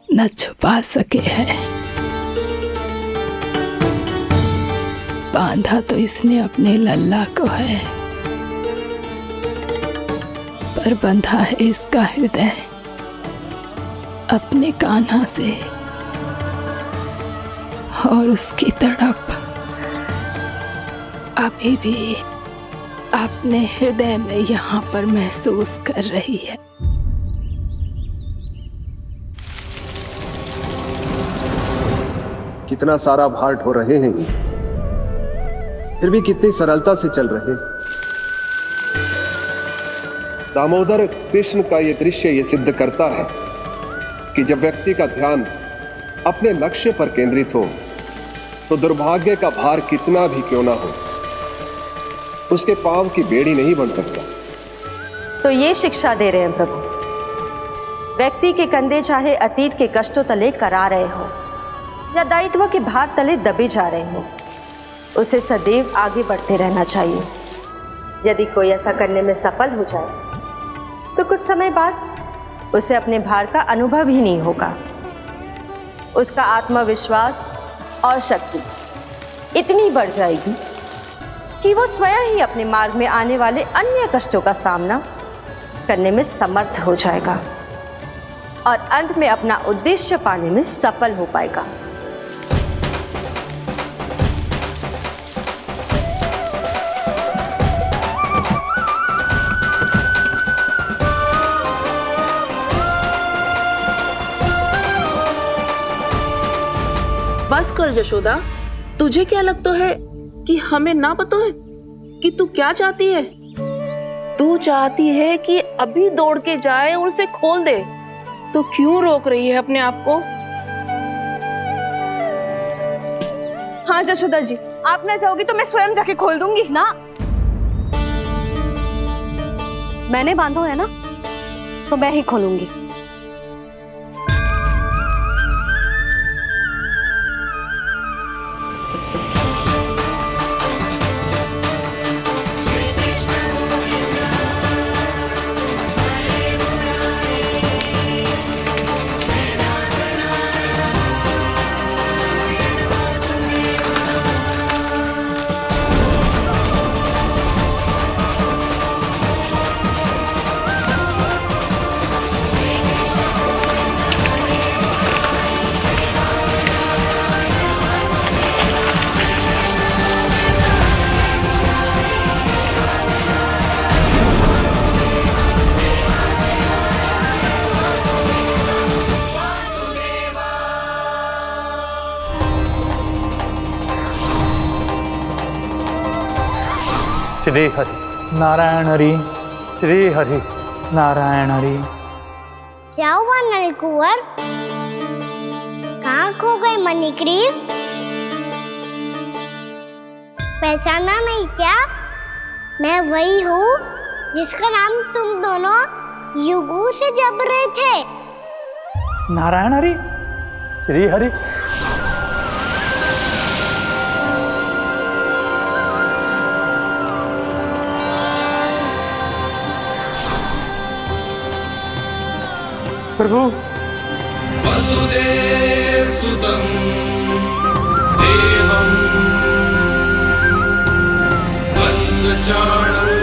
न छुपा सके है, बांधा तो इसने अपने लल्ला को है, पर बंधा है इसका हृदय अपने कान्हा से। और उसकी तड़प अभी भी अपने हृदय में यहाँ पर महसूस कर रही है। कितना सारा भार ढो रहे हैं, फिर भी कितनी सरलता से चल रहे हैं। दामोदर कृष्ण का ये दृश्य ये सिद्ध करता है कि जब व्यक्ति का ध्यान अपने लक्ष्य पर केंद्रित हो तो दुर्भाग्य का भार कितना भी क्यों ना हो, उसके पांव की बेड़ी नहीं बन सकता। तो ये शिक्षा दे रहे हैं प्रभु। व्यक्ति के कंधे चाहे अतीत के कष्टों तले करा रहे हो या दायित्व के भार तले दबे जा रहे हो, उसे सदैव आगे बढ़ते रहना चाहिए। यदि कोई ऐसा करने में सफल हो जाए तो कुछ समय बाद उसे अपने भार का अनुभव ही नहीं होगा। उसका आत्मविश्वास और शक्ति इतनी बढ़ जाएगी कि वो स्वयं ही अपने मार्ग में आने वाले अन्य कष्टों का सामना करने में समर्थ हो जाएगा और अंत में अपना उद्देश्य पाने में सफल हो पाएगा। बस कर जशोदा, तुझे क्या लगता है कि हमें ना पता है कि तू क्या चाहती है? तू चाहती है कि अभी दौड़ के जाए और उसे खोल दे, तो क्यों रोक रही है अपने आप को? हाँ जशोदा जी, आप ना चाहोगी तो मैं स्वयं जाके खोल दूंगी। ना, मैंने बांधो है ना, तो मैं ही खोलूंगी। श्री श्री हरि नारायण हरि, श्री हरि नारायण हरि। क्या हुआ नलकुंवर? कहाँ खो गए मणिग्रीव? पहचाना नहीं क्या? मैं वही हूँ जिसका नाम तुम दोनों युगों से जप रहे थे। नारायण हरि, श्री हरि। प्रभु वसुदेव सुतं देवं वंशचाणूरमर्दनम्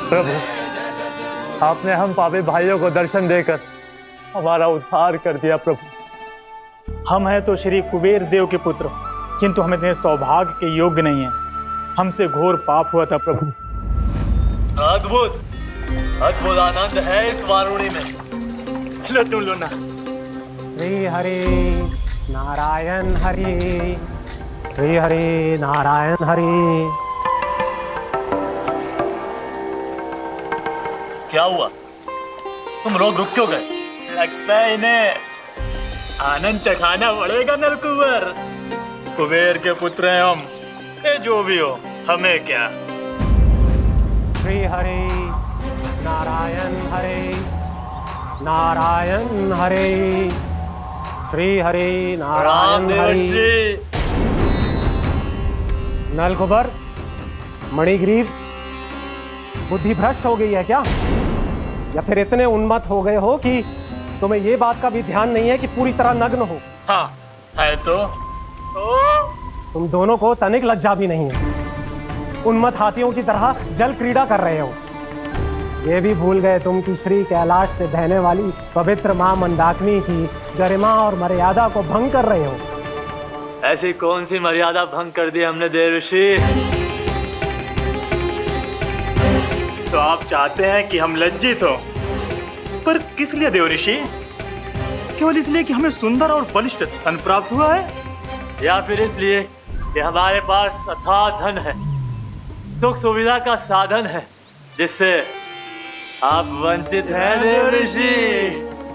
प्रभु, आपने हम पापी भाइयों को दर्शन देकर हमारा उद्धार कर दिया। प्रभु, हम हैं तो श्री कुबेर देव के पुत्र, किंतु हम इतने सौभाग्य के योग्य नहीं हैं। हमसे घोर पाप हुआ था प्रभु। अद्भुत अद्भुत आनंद है इस वारुणी में। लो तुम लो ना। श्री हरि नारायण हरि, श्री हरि नारायण हरि। क्या हुआ? तुम लोग रुक क्यों गए? लगता है इन्हें आनंद चखाना पड़ेगा नलकुंवर। कुबेर के पुत्र हैं हम, ये जो भी हो हमें क्या। श्री हरि नारायण हरि, नारायण हरि, श्री हरि नारायण हरि। नलकुबर, मणिग्रीव, बुद्धि भ्रष्ट हो गई है क्या? या फिर इतने उन्मत्त हो गए हो कि तुम्हें ये बात का भी ध्यान नहीं है कि पूरी तरह नग्न हो? हाँ है तो। तुम दोनों को तनिक लज्जा भी नहीं है। उन्मत्त हाथियों की तरह जल क्रीड़ा कर रहे हो। ये भी भूल गए तुम कि श्री कैलाश से बहने वाली पवित्र मां मंदाकिनी की गरिमा और मर्यादा को भंग कर रहे हो। ऐसी कौन सी मर्यादा भंग कर दी हमने देव ऋषि? तो आप चाहते हैं कि हम लज्जित हो, पर किस लिए देव ऋषि? केवल इसलिए कि हमें सुंदर और बलिष्ठ धन प्राप्त हुआ है, या फिर इसलिए कि हमारे पास अथाह धन है, सुख सुविधा का साधन है, जिससे आप वंचित हैं देव ऋषि?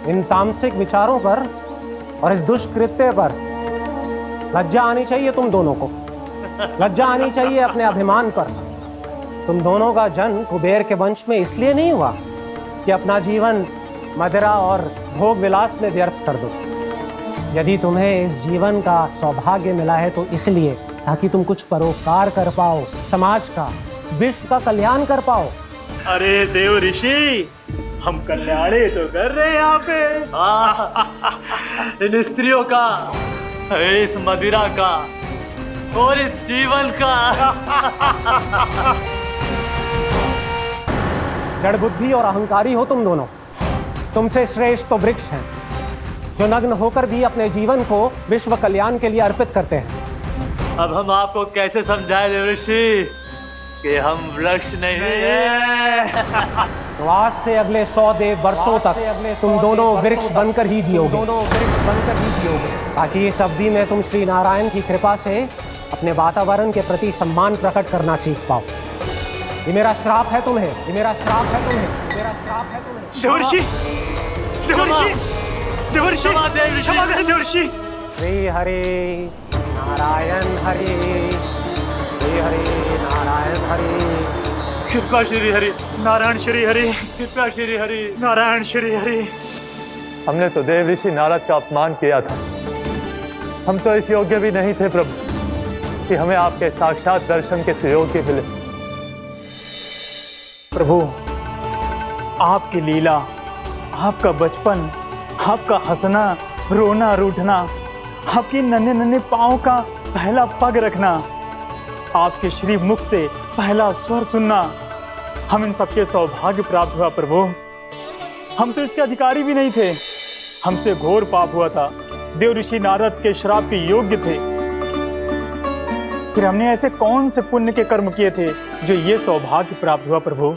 इन तामसिक विचारों पर और इस दुष्कृत्य पर लज्जा आनी चाहिए तुम दोनों को। लज्जा आनी चाहिए अपने अभिमान पर। तुम दोनों का जन्म कुबेर के वंश में इसलिए नहीं हुआ कि अपना जीवन मदिरा और भोग विलास में व्यर्थ कर दो। यदि तुम्हें इस जीवन का सौभाग्य मिला है तो इसलिए ताकि तुम कुछ परोपकार कर पाओ, समाज का, विश्व का कल्याण कर पाओ। अरे देव ऋषि, हम कल्याणी तो कर रहे हैं यहाँ पे। इन स्त्रियों का, इस मदिरा का और इस जीवन का। जड़ बुद्धि और अहंकारी हो तुम दोनों। तुमसे श्रेष्ठ तो वृक्ष हैं, जो नग्न होकर भी अपने जीवन को विश्व कल्याण के लिए अर्पित करते हैं। अब हम आपको कैसे समझाएं देव ऋषि कि हम वृक्ष नहीं हैं? तो आज से अगले 100 वर्षों तक तुम दोनों वृक्ष बनकर ही जियोगे। ताकि इस अवधि में तुम श्री नारायण की कृपा से अपने वातावरण के प्रति सम्मान प्रकट करना सीख पाओ। ये मेरा श्राप है तुम्हें, ये मेरा श्राप है तुम्हें, मेरा श्राप है तुम्हें। देवर्षि, देवर्षि, देवर्षि, क्षमा करें देवर्षि। श्री हरि नारायण हरि, श्री हरि नारायण हरि। कृपा श्री हरि नारायण, श्री हरि कृपा श्री हरि नारायण, श्री हरि। हमने तो देव ऋषि नारद का अपमान किया था। हम तो इस योग्य भी नहीं थे प्रभु कि हमें आपके साक्षात दर्शन के सुयोग्य मिले। प्रभु, आपकी लीला, आपका बचपन, आपका हंसना, रोना, रूठना, आपके नन्हे नन्हे पाँव का पहला पग रखना, आपके श्री मुख से पहला स्वर सुनना, हम इन सबके सौभाग्य प्राप्त हुआ प्रभु। हम तो इसके अधिकारी भी नहीं थे। हमसे घोर पाप हुआ था, देव ऋषि नारद के श्राप के योग्य थे। फिर हमने ऐसे कौन से पुण्य के कर्म किए थे जो ये सौभाग्य प्राप्त हुआ प्रभु?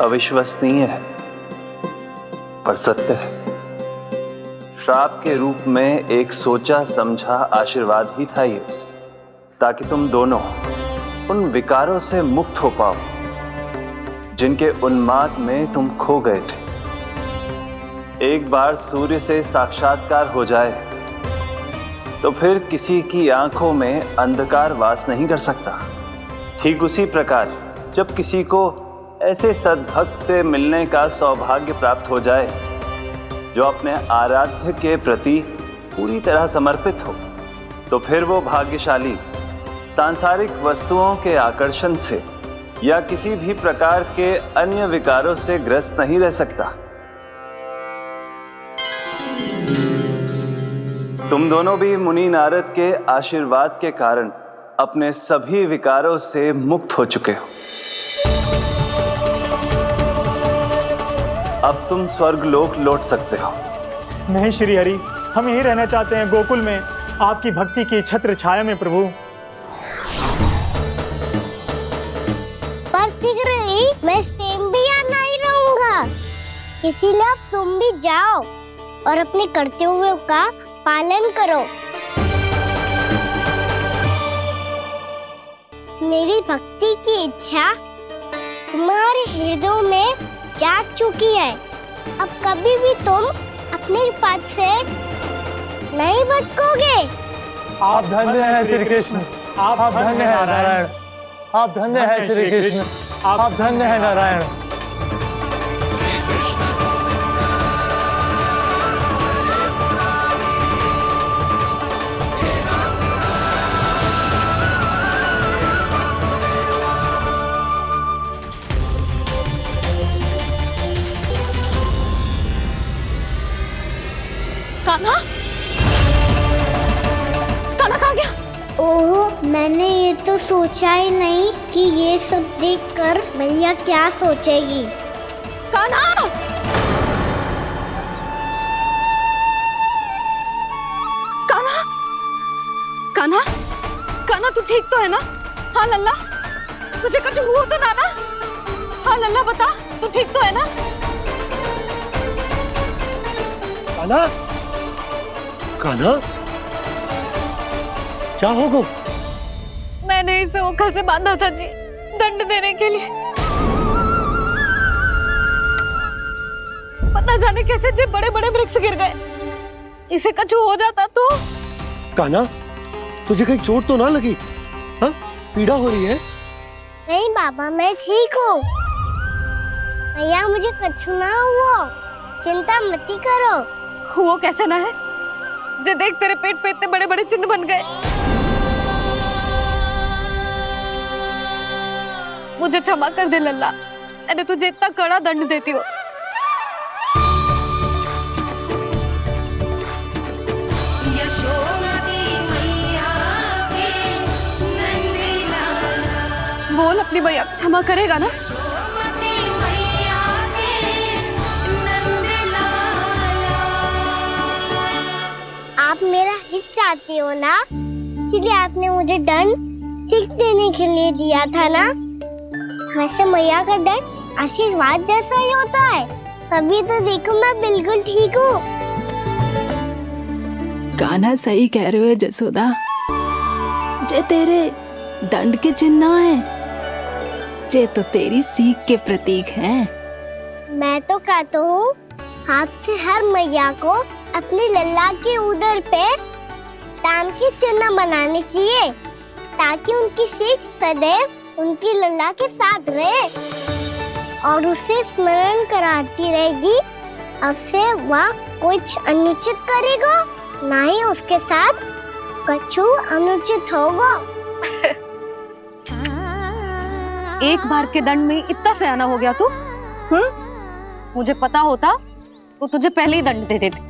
अविश्वसनीय है पर सत्य है। श्राप के रूप में एक सोचा समझा आशीर्वाद ही था ये, ताकि तुम दोनों उन विकारों से मुक्त हो पाओ जिनके उन्माद में तुम खो गए थे। एक बार सूर्य से साक्षात्कार हो जाए तो फिर किसी की आंखों में अंधकार वास नहीं कर सकता। ठीक उसी प्रकार जब किसी को ऐसे सद्भक्त से मिलने का सौभाग्य प्राप्त हो जाए जो अपने आराध्य के प्रति पूरी तरह समर्पित हो, तो फिर वो भाग्यशाली सांसारिक वस्तुओं के आकर्षण से या किसी भी प्रकार के अन्य विकारों से ग्रस्त नहीं रह सकता। तुम दोनों भी मुनि नारद के आशीर्वाद के कारण अपने सभी विकारों से मुक्त हो चुके हो। अब तुम स्वर्गलोक लौट सकते हो। नहीं श्री हरि, हम यहीं रहना चाहते हैं, गोकुल में आपकी भक्ति की छत्र छाया में प्रभु। पर शीघ्र ही मैं स्वयं भी यहाँ नहीं रहूंगा, इसीलिए अब तुम भी जाओ और अपने कर्तव्यों का पालन करो। मेरी भक्ति की इच्छा तुम्हारे हृदय में जाग चुकी है। अब कभी भी तुम अपने पद से नहीं भटकोगे। आप धन्य हैं श्री कृष्ण, आप धन्य हैं नारायण, आप धन्य हैं श्री कृष्ण, आप धन्य हैं नारायण। कान्हा, कान्हा कहाँ गया? ओह, मैंने ये तो सोचा ही नहीं कि ये सब देखकर भैया क्या सोचेगी। कान्हा! कान्हा! कान्हा! कान्हा तू ठीक तो है ना? हाँ लल्ला, तुझे कुछ हुआ तो ना? हाँ लल्ला बता, तू ठीक तो है ना? कान्हा, कान्हा, क्या होगा? मैंने इसे ओखल से बांधा था जी, दंड देने के लिए। पता जाने कैसे जो बड़े बड़े वृक्ष गिर गए। इसे कुछ हो जाता तो? कान्हा, तुझे कहीं चोट तो ना लगी? हाँ, पीड़ा हो रही है? नहीं बाबा, मैं ठीक हूँ। भैया मुझे कुछ ना हुआ, चिंता मत करो। वो कैसे ना है? जे देख तेरे पेट पे इतने बड़े बड़े चिन्ह बन गए। मुझे क्षमा कर दे लल्ला, मैंने तुझे इतना कड़ा दंड देती हूँ। बोल अपनी भैया क्षमा करेगा ना? आप मेरा हित चाहते हो ना, इसलिए आपने मुझे दंड सीख देने के लिए दिया था ना। वैसे मैया का दंड आशीर्वाद जैसा ही होता है, तभी तो देखो मैं बिल्कुल ठीक हूँ। कान्हा सही कह रहे हो जसोदा, जे तेरे दंड के चिन्ह है, जे तो तेरी सीख के प्रतीक हैं। मैं तो कहता हूँ हाथ से हर मैया को अपने लल्ला के उदर पे ताम के चिन्ह बनाने चाहिए, ताकि उनकी सीख सदैव उनकी लल्ला के साथ रहे और उसे स्मरण कराती रहेगी। अब से वह कुछ अनुचित करेगा, ना ही उसके साथ कुछ अनुचित होगा। एक बार के दंड में इतना सयाना हो गया तू? मुझे पता होता तो तुझे पहले ही दंड दे देती।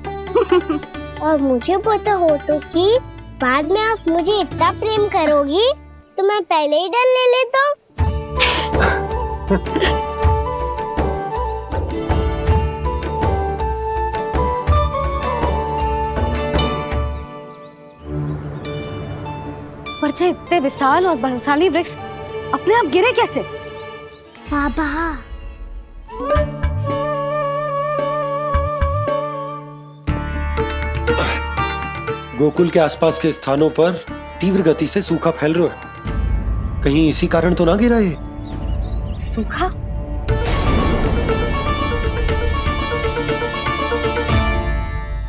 और मुझे पता हो तो कि बाद में आप मुझे इतना प्रेम करोगी तो मैं पहले ही डर ले लेता। पर जे इतने विशाल और बलशाली वृक्ष अपने आप गिरे कैसे? बाबा, गोकुल के आसपास के स्थानों पर तीव्र गति से सूखा फैल रहा है। कहीं इसी कारण तो ना गिरा ये? सूखा?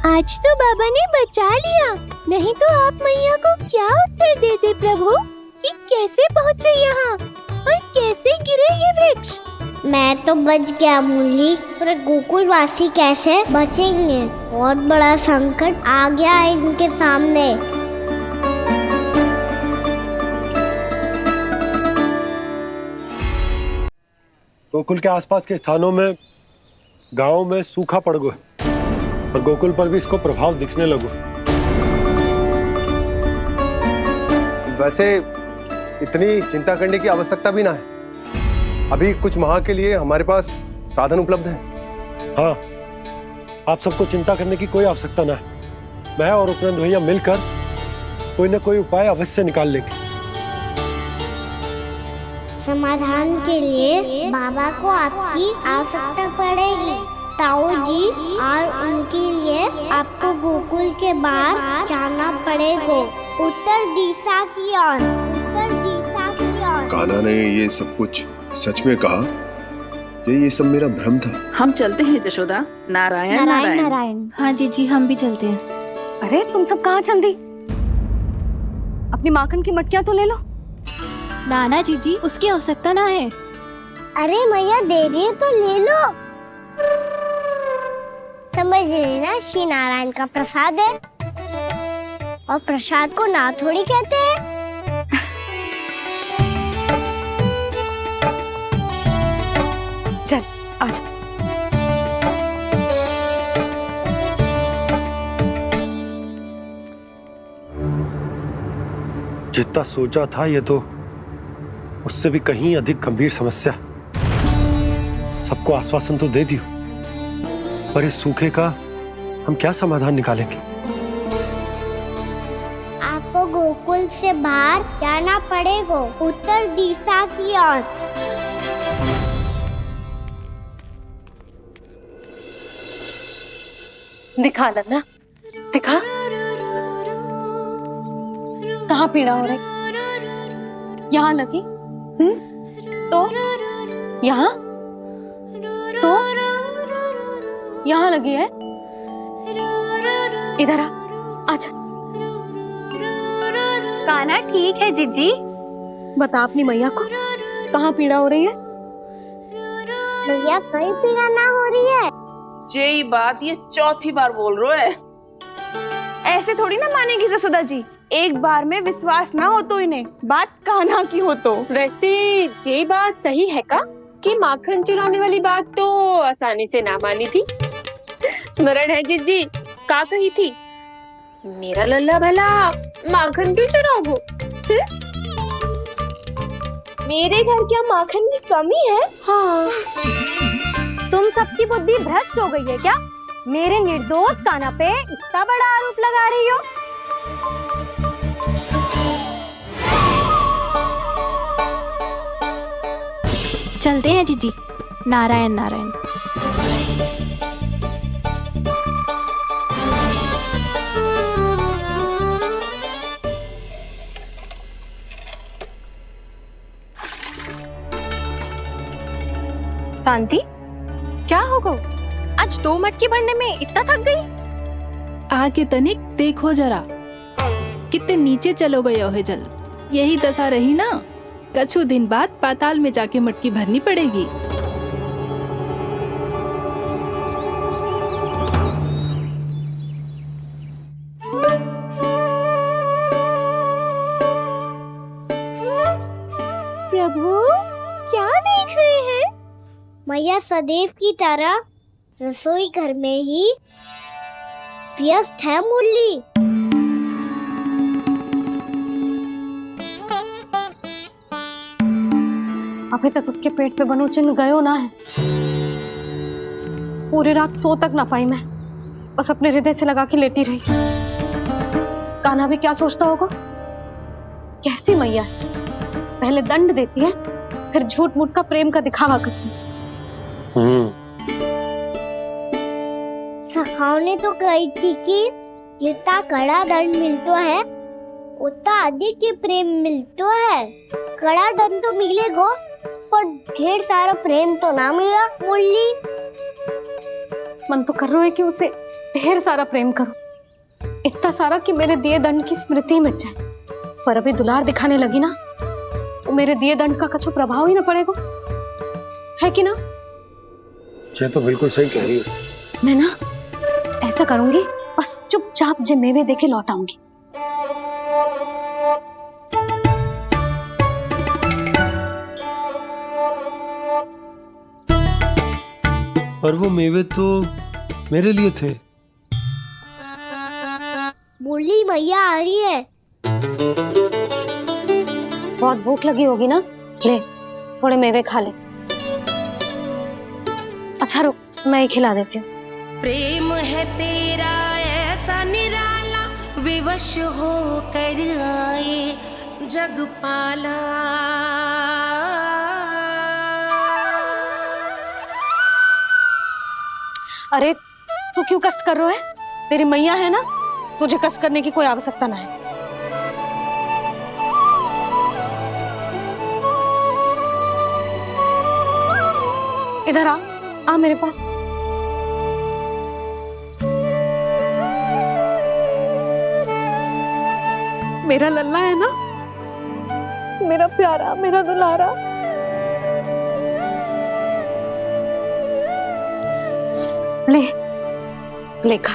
आज तो बाबा ने बचा लिया, नहीं तो आप मैया को क्या उत्तर देते प्रभु कि कैसे पहुँचे यहाँ और कैसे गिरे ये वृक्ष। मैं तो बच गया मुरली, पर गोकुल वासी कैसे बचेंगे? बहुत बड़ा संकट आ गया है इनके सामने। गोकुल के आसपास के स्थानों में, गांवों में सूखा पड़ गया और गोकुल पर भी इसको प्रभाव दिखने लगो। वैसे इतनी चिंता करने की आवश्यकता भी ना है। अभी कुछ माह के लिए हमारे पास साधन उपलब्ध है। हाँ, आप सबको चिंता करने की कोई आवश्यकता ना है। मैं और उपनंद भैया मिलकर कोई न कोई उपाय अवश्य निकाल लेंगे। समाधान के लिए बाबा को आपकी आवश्यकता पड़ेगी। ताऊ जी और उनके लिए आपको गोकुल के बाहर जाना पड़ेगा, उत्तर दिशा की ओर। उत्तर दिशा की ओर। कान्हा ने ये सब कुछ सच में कहा? ये सब मेरा भ्रम था? हम चलते हैं जशोदा। नारायण नारायण नारायण। हाँ जीजी, हम भी चलते हैं। अरे तुम सब कहाँ चल दी? अपनी माखन की मटकियाँ तो ले लो। नाना जीजी, उसकी आवश्यकता ना है। अरे मैया दे रही है तो ले लो। समझ लेना, श्री नारायण का प्रसाद है और प्रसाद को ना थोड़ी कहते हैं। चल आज। जितना सोचा था ये तो उससे भी कहीं अधिक गंभीर समस्या। सबको आश्वासन तो दे दियो, पर इस सूखे का हम क्या समाधान निकालेंगे? आपको गोकुल से बाहर जाना पड़ेगा, उत्तर दिशा की ओर। दिखा लन्ना, दिखा। कहाँ पीड़ा हो रही? यहाँ लगी? तो यहाँ? तो यहाँ लगी है? इधर आ, आजा। कान्हा ठीक है जीजी। बता अपनी मैया को कहाँ पीड़ा हो रही है? मैया कहीं पीड़ा ना हो रही है। यही बात ये चौथी बार बोल रहे है। ऐसे थोड़ी ना मानेगी जसोदा जी। एक बार में विश्वास ना हो तो इन्हें, बात कान्हा की हो तो। वैसे ये बात सही है का कि माखन चुराने वाली बात तो आसानी से ना मानी थी। स्मरण है जीजी का कही थी, मेरा लल्ला भला माखन क्यों चुराओगे? मेरे घर क्या माखन की कमी है? हाँ। तुम सबकी बुद्धि भ्रष्ट हो गई है क्या? मेरे निर्दोष कान्हा पे इतना बड़ा आरोप लगा रही हो? चलते हैं जीजी। नारायण नारायण। शांति, क्या हो गो? आज 2 मटकी भरने में इतना थक गई? आके तनिक देखो जरा, कितने नीचे चलो गए हो जल। यही दशा रही ना, कछु दिन बाद पाताल में जाके मटकी भरनी पड़ेगी। प्रभु, क्या देख रहे हैं? मैया सदैव की तरह रसोई घर में ही व्यस्त है मुरली। अभी तक उसके पेट पे बनो चिन्ह गयो ना है। पूरी रात सो तक ना पाई मैं, बस अपने हृदय से लगा के लेटी रही। कान्हा भी क्या सोचता होगा? कैसी मैया है, पहले दंड देती है, फिर झूठ मूठ का प्रेम का दिखावा करती है। सखाओ ने तो कही थी कि जितना कड़ा दंड मिलतो है उतना अधिक ही प्रेम मिलतो है। कड़ा दंड तो मिलेगो पर ढेर सारा प्रेम तो ना मिला। मुरली मन तो कर रहा है कि उसे ढेर सारा प्रेम करूं, इतना सारा कि मेरे दिए दंड की स्मृति मिट जाए। पर अभी दुलार दिखाने लगी ना तो मेरे दिए दंड का कछु प्रभाव ही ना पड़ेगा, है कि ना? ये तो बिल्कुल सही कह रही है। मैं ना ऐसा करूंगी, बस चुपचाप जे मेवे देके लौट आऊंगी। और वो मेवे तो मेरे लिए थे। मुरली मैया आ रही है। बहुत भूख लगी होगी ना, ले थोड़े मेवे खा ले। अच्छा रुक, मैं ही खिला देती हूँ। प्रेम है तेरा ऐसा निराला, विवश हो कर आए जगपाला। अरे तू क्यों कष्ट कर रहा है? तेरी मैया है ना, तुझे कष्ट करने की कोई आवश्यकता ना है। इधर आ मेरे पास। मेरा लल्ला है ना, मेरा प्यारा, मेरा दुलारा। ले खा।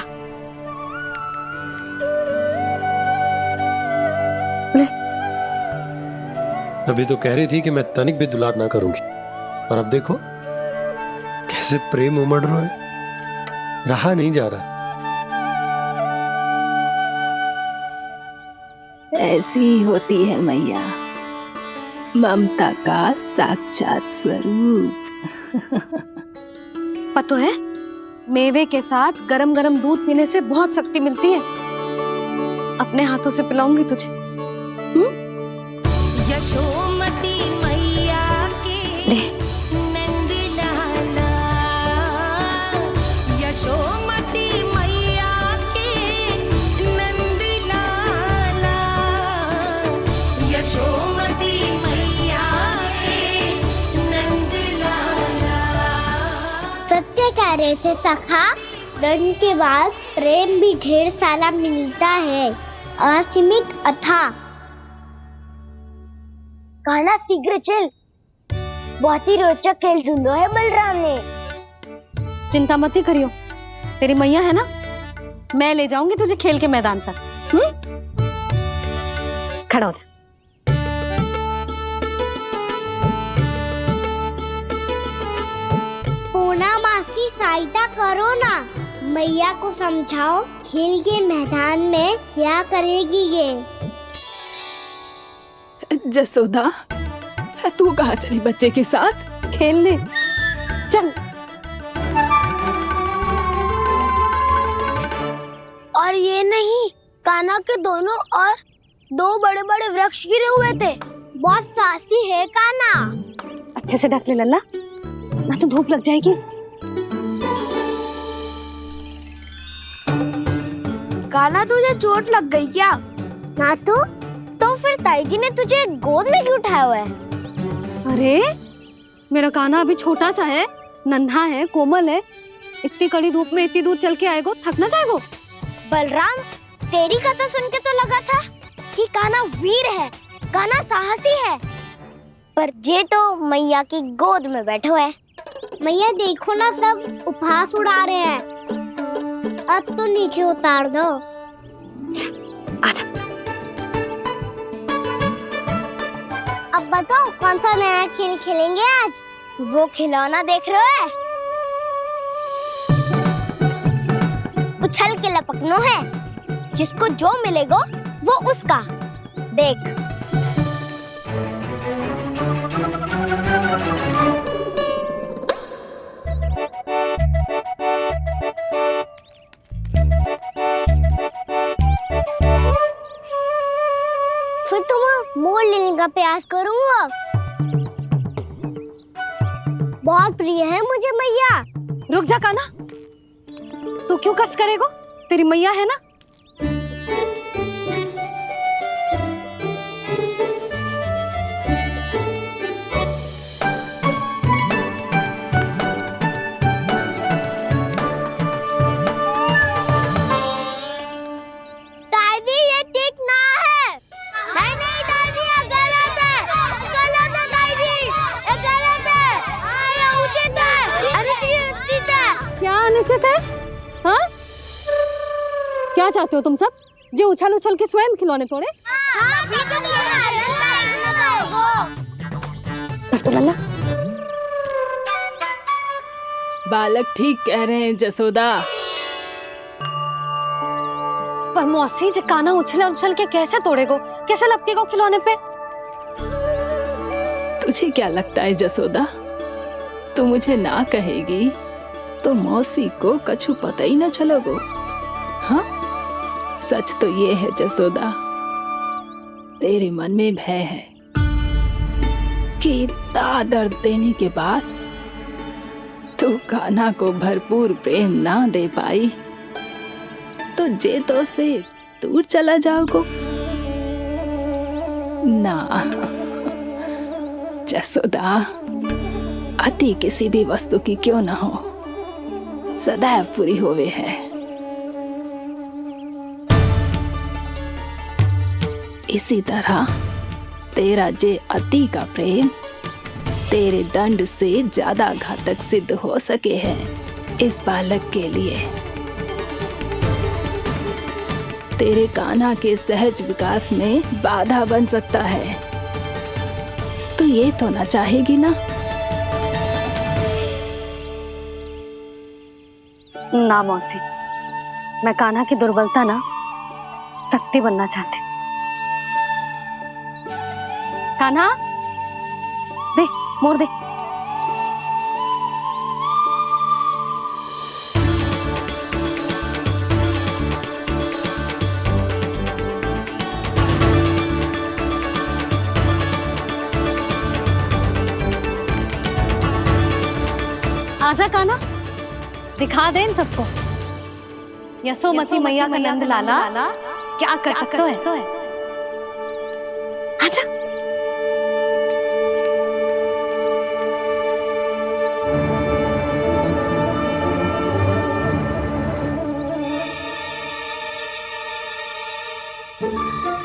ले। अभी तो कह रही थी कि मैं तनिक भी दुलार ना करूंगी, और अब देखो कैसे प्रेम उमड़ रहा है, रहा नहीं जा रहा। ऐसी ही होती है मैया, ममता का साक्षात स्वरूप। पता है, मेवे के साथ गरम गरम दूध पीने से बहुत शक्ति मिलती है। अपने हाथों से पिलाऊंगी तुझे। यशोमती मैया के नंद लाला, यशोमती मैया के नंद लाला, यशोमती मैया के नंद लाला। सत्य कह रहे थे सखा, दंड के बाद प्रेम भी ढेर सारा मिलता है, असीमित अथाह। गाना शीघ्र चल, बहुत ही रोचक खेल ढूंढो है बलराम ने। चिंता मत ही करियो, तेरी मैया है ना, मैं ले जाऊंगी तुझे खेल के मैदान तक। खड़ा हो जा। पूना मासी सहायता करो ना, मैया को समझाओ खेल के मैदान में क्या करेगी ये। जसोदा, तू कहाँ चली बच्चे के साथ खेलने? चल। और ये नहीं, कान्हा के दोनों और दो बड़े बड़े वृक्ष गिरे हुए थे। बहुत साहसी है कान्हा। अच्छे से ढक ले लल्ला, ना तो धूप लग जाएगी। कान्हा तुझे चोट लग गई क्या? ना तो फिर ताई जी ने तुझे गोद में क्यों उठाया हुआ है? अरे मेरा कान्हा अभी छोटा सा है, नन्हा है, कोमल है। इतनी कड़ी धूप में इतनी दूर चल के आएगो, थक ना जाएगो। बलराम, तेरी कथा सुन के तो लगा था कि कान्हा वीर है, कान्हा साहसी है, पर जे तो मैया की गोद में बैठो है। मैया देखो ना, सब उपहास उड़ा रहे हैं। अब तो नीचे उतार दो। आजा। अब बताओ कौन सा नया खेल खेलेंगे आज? वो खिलौना देख रहे हो? उछल के लपकनो है, जिसको जो मिलेगा वो उसका। देख। फिर तुम मोड़ लेने का प्रयास करूंगा। बहुत प्रिय है मुझे मैया। रुक जा कान्हा, तू क्यों कष्ट करेगो? तेरी मैया है ना। दादी ये ठीक ना है। नहीं नहीं दादी ये गलत है। गलत है दादी, ये गलत है। ये उचित है, अनुचित है। क्या अनुचित है? हाँ? क्या चाहते हो तुम सब? जो उछल उछल के स्वयं खिलौने तोड़े? तो लल्ला, बालक ठीक कह रहे हैं जसोदा। पर मौसी जो कान्हा उछल उछल के कैसे तोड़ेगो? कैसे लपकेगो खिलौने पे? तुझे क्या लगता है जसोदा, तू मुझे ना कहेगी तो मौसी को कछु पता ही ना चलोगो? हाँ, सच तो ये है जसोदा, तेरे मन में भय है कि इतना दर्द देने के बाद तू कान्हा को भरपूर प्रेम ना दे पाई तो जेतो से दूर चला जाओगो ना। जसोदा, अति किसी भी वस्तु की क्यों ना हो, सदैव पूरी होवे है। इसी तरह तेरा जे अति का प्रेम तेरे दंड से ज्यादा घातक सिद्ध हो सके है इस बालक के लिए। तेरे कान्हा के सहज विकास में बाधा बन सकता है, तो ये तो ना चाहेगी ना? ना मौसी, मैं कान्हा की दुर्बलता ना शक्ति बनना चाहती। कान्हा, दे मोड़ दे। आजा कान्हा, दिखा दे इन सबको यशोमती मैया का नंद लाला क्या कर सकता है। आजा।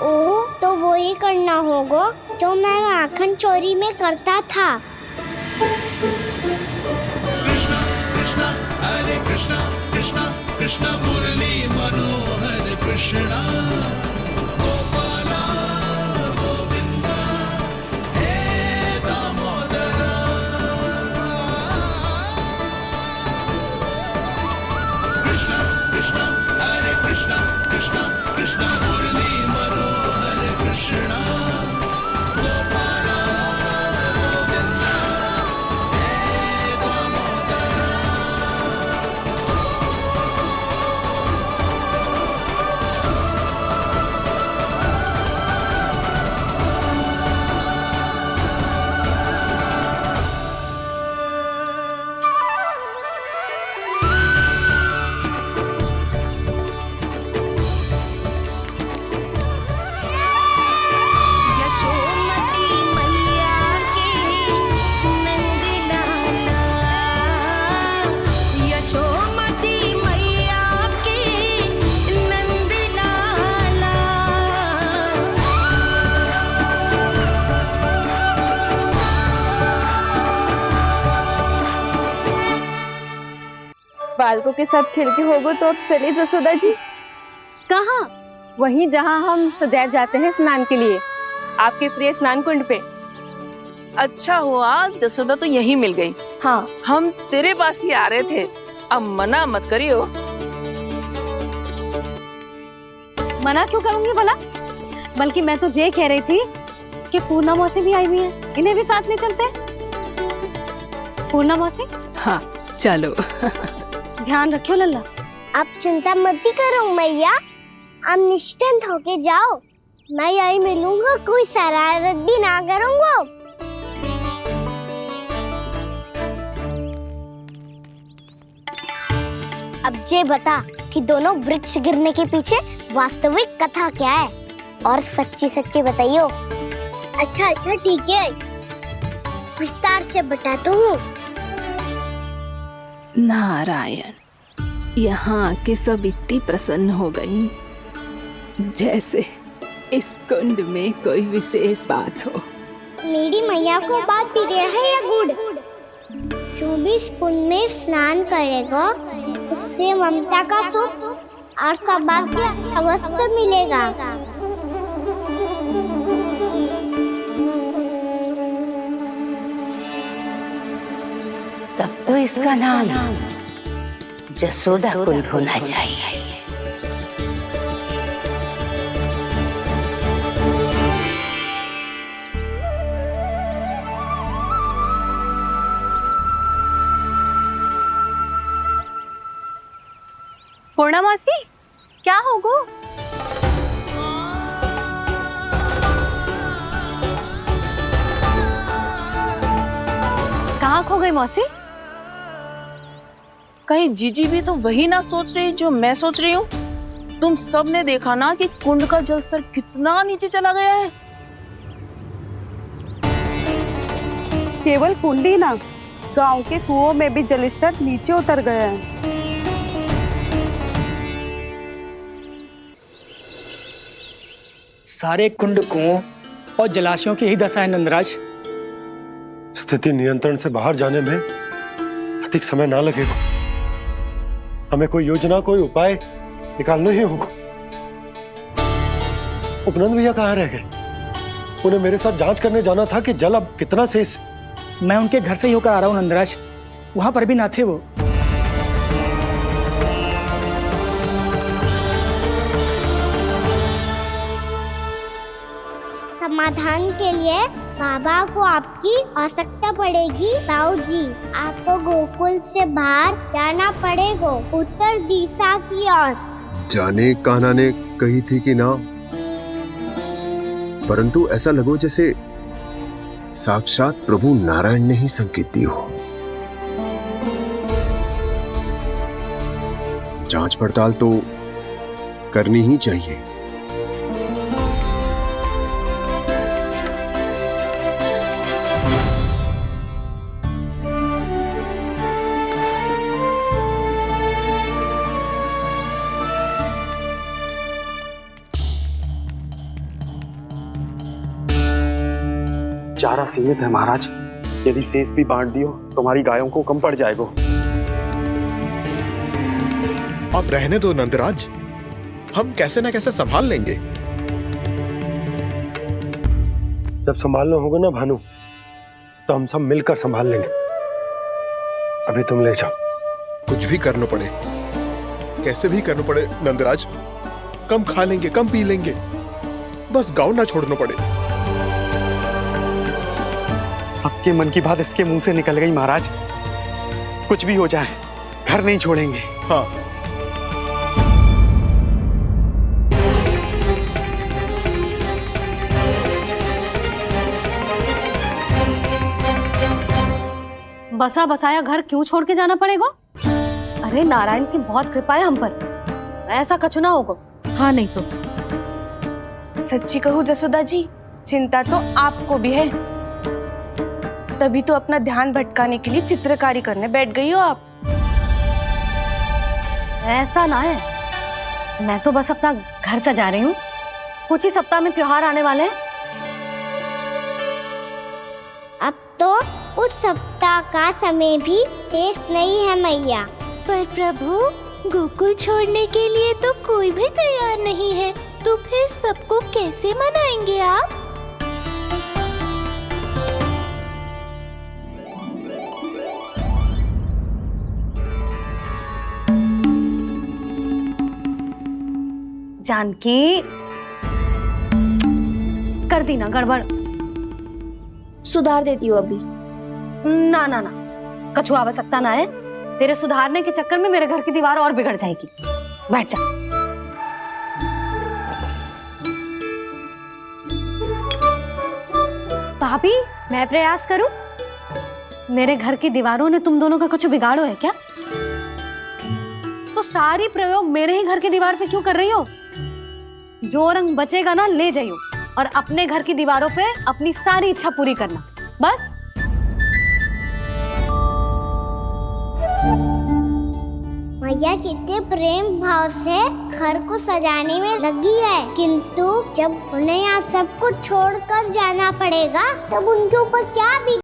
ओ, तो वो ही करना होगा जो मैं माखन चोरी में करता था। कृष्णा कृष्णा कृष्णा मुरली मनोहर कृष्णा गोपाला गोविंदा हे दामोदरा। कृष्णा कृष्णा हरे कृष्णा कृष्णा कृष्णा मुरली मनोहर कृष्णा गोपाला गोविंदा हे दामोदरा। यशोमती मैया के नंद लाला, यशोमती मैया के नंद लाला। बालकों के साथ खेल के होगो तो अब चलिए जसोदा जी। कहाँ? वहीं जहाँ हम सदैव जाते हैं स्नान के लिए, आपके प्रिय स्नान कुंड पे। अच्छा हुआ जसोदा तो यहीं मिल गई। हाँ, हम तेरे पास ही आ रहे थे, अब मना मत करियो। मना क्यों करूंगी भला? बल्कि मैं तो ये कह रही थी कि पूर्णा मौसी भी आई हुई है, इन्हें भी साथ ले चलते हैं। पूर्णा मौसी, हाँ चलो। ध्यान रखियो लल्ला। आप चिंता मत करो मैया, आप निश्चिंत होके जाओ, मैं यही मिलूंगा, कोई शरारत भी ना करूंगा। अब ये बता कि दोनों वृक्ष गिरने के पीछे वास्तविक कथा क्या है, और सच्ची सच्ची बताइयो। अच्छा अच्छा ठीक है, विस्तार से बताता हूँ। नारायण, यहाँ के सब इतनी प्रसन्न हो गई जैसे इस कुंड में कोई विशेष बात हो। मेरी मैया को बात पी रहा है या गुड़? जो भी इस कुंड में स्नान करेगा उससे ममता का सुख और सौभाग्य अवश्य मिलेगा। तब तो इसका नाम जसोदा कुंड होना चाहिए। पूर्णा मासी, क्या हो गो? कहाँ खो गई मौसी? कहीं जीजी भी तो वही ना सोच रही जो मैं सोच रही हूँ। तुम सब ने देखा ना कि कुंड का जलस्तर कितना नीचे चला गया है। केवल कुंड ही ना, गांव के कुओं में भी जलस्तर नीचे उतर गया है। सारे कुंड, कुओं और जलाशयों की ही दशा है नंदराज। स्थिति नियंत्रण से बाहर जाने में अधिक समय ना लगेगा। हमें कोई योजना, कोई उपाय निकालना ही होगा। उपनंद भैया कहाँ रह गए? उन्हें मेरे साथ जांच करने जाना था कि जल अब कितना शेष। मैं उनके घर से ही होकर आ रहा हूँ नंदराज, वहां पर भी ना थे वो। समाधान के लिए बाबा को आपकी आवश्यकता पड़ेगी। ताऊ जी, आपको गोकुल से बाहर जाना पड़ेगा, उत्तर दिशा की ओर। जाने कान्हा ने कही थी कि ना, परंतु ऐसा लगो जैसे साक्षात प्रभु नारायण ने ही संकेत दी हो। जांच पड़ताल तो करनी ही चाहिए। चारा सीमित है महाराज, यदि शेष भी बांट दियो तो हमारी गायों को कम पड़ जाएगा। अब रहने दो नंदराज, हम कैसे न कैसे संभाल लेंगे। जब संभालना होगा ना भानु, तो हम सब मिलकर संभाल लेंगे। अभी तुम ले जाओ। कुछ भी करना पड़े, कैसे भी करना पड़े नंदराज, कम खा लेंगे, कम पी लेंगे, बस गाँव ना छोड़ना पड़े। सबके मन की बात इसके मुंह से निकल गई महाराज। कुछ भी हो जाए, घर नहीं छोड़ेंगे। हाँ, बसा बसाया घर क्यों छोड़ के जाना पड़ेगा? अरे नारायण की बहुत कृपा है हम पर, ऐसा कछु ना होगा। हाँ नहीं तो सच्ची कहूँ जसोदा जी, चिंता तो आपको भी है, तभी तो अपना ध्यान भटकाने के लिए चित्रकारी करने बैठ गई हो आप। ऐसा ना है, मैं तो बस अपना घर सजा रही हूँ। कुछ ही सप्ताह में त्योहार आने वाले हैं। अब तो उस सप्ताह का समय भी शेष नहीं है मैया। पर प्रभु, गोकुल छोड़ने के लिए तो कोई भी तैयार नहीं है, तो फिर सबको कैसे मनाएंगे आप? जानकी, कर दी ना गड़बड़। सुधार देती हूँ अभी। ना ना ना, कछु आवश्यकता ना है। तेरे सुधारने के चक्कर में मेरे घर की दीवार और बिगड़ जाएगी। बैठ जा। भाभी, मैं प्रयास करूं? मेरे घर की दीवारों ने तुम दोनों का कुछ बिगाड़ो है क्या? तो सारी प्रयोग मेरे ही घर की दीवार पे क्यों कर रही हो? जो रंग बचेगा ना ले जाइयो और अपने घर की दीवारों पे अपनी सारी इच्छा पूरी करना, बस। मैया कितने प्रेम भाव से घर को सजाने में लगी है, किंतु जब उन्हें यहाँ सब कुछ छोड़कर जाना पड़ेगा तब उनके ऊपर क्या बीतेगी?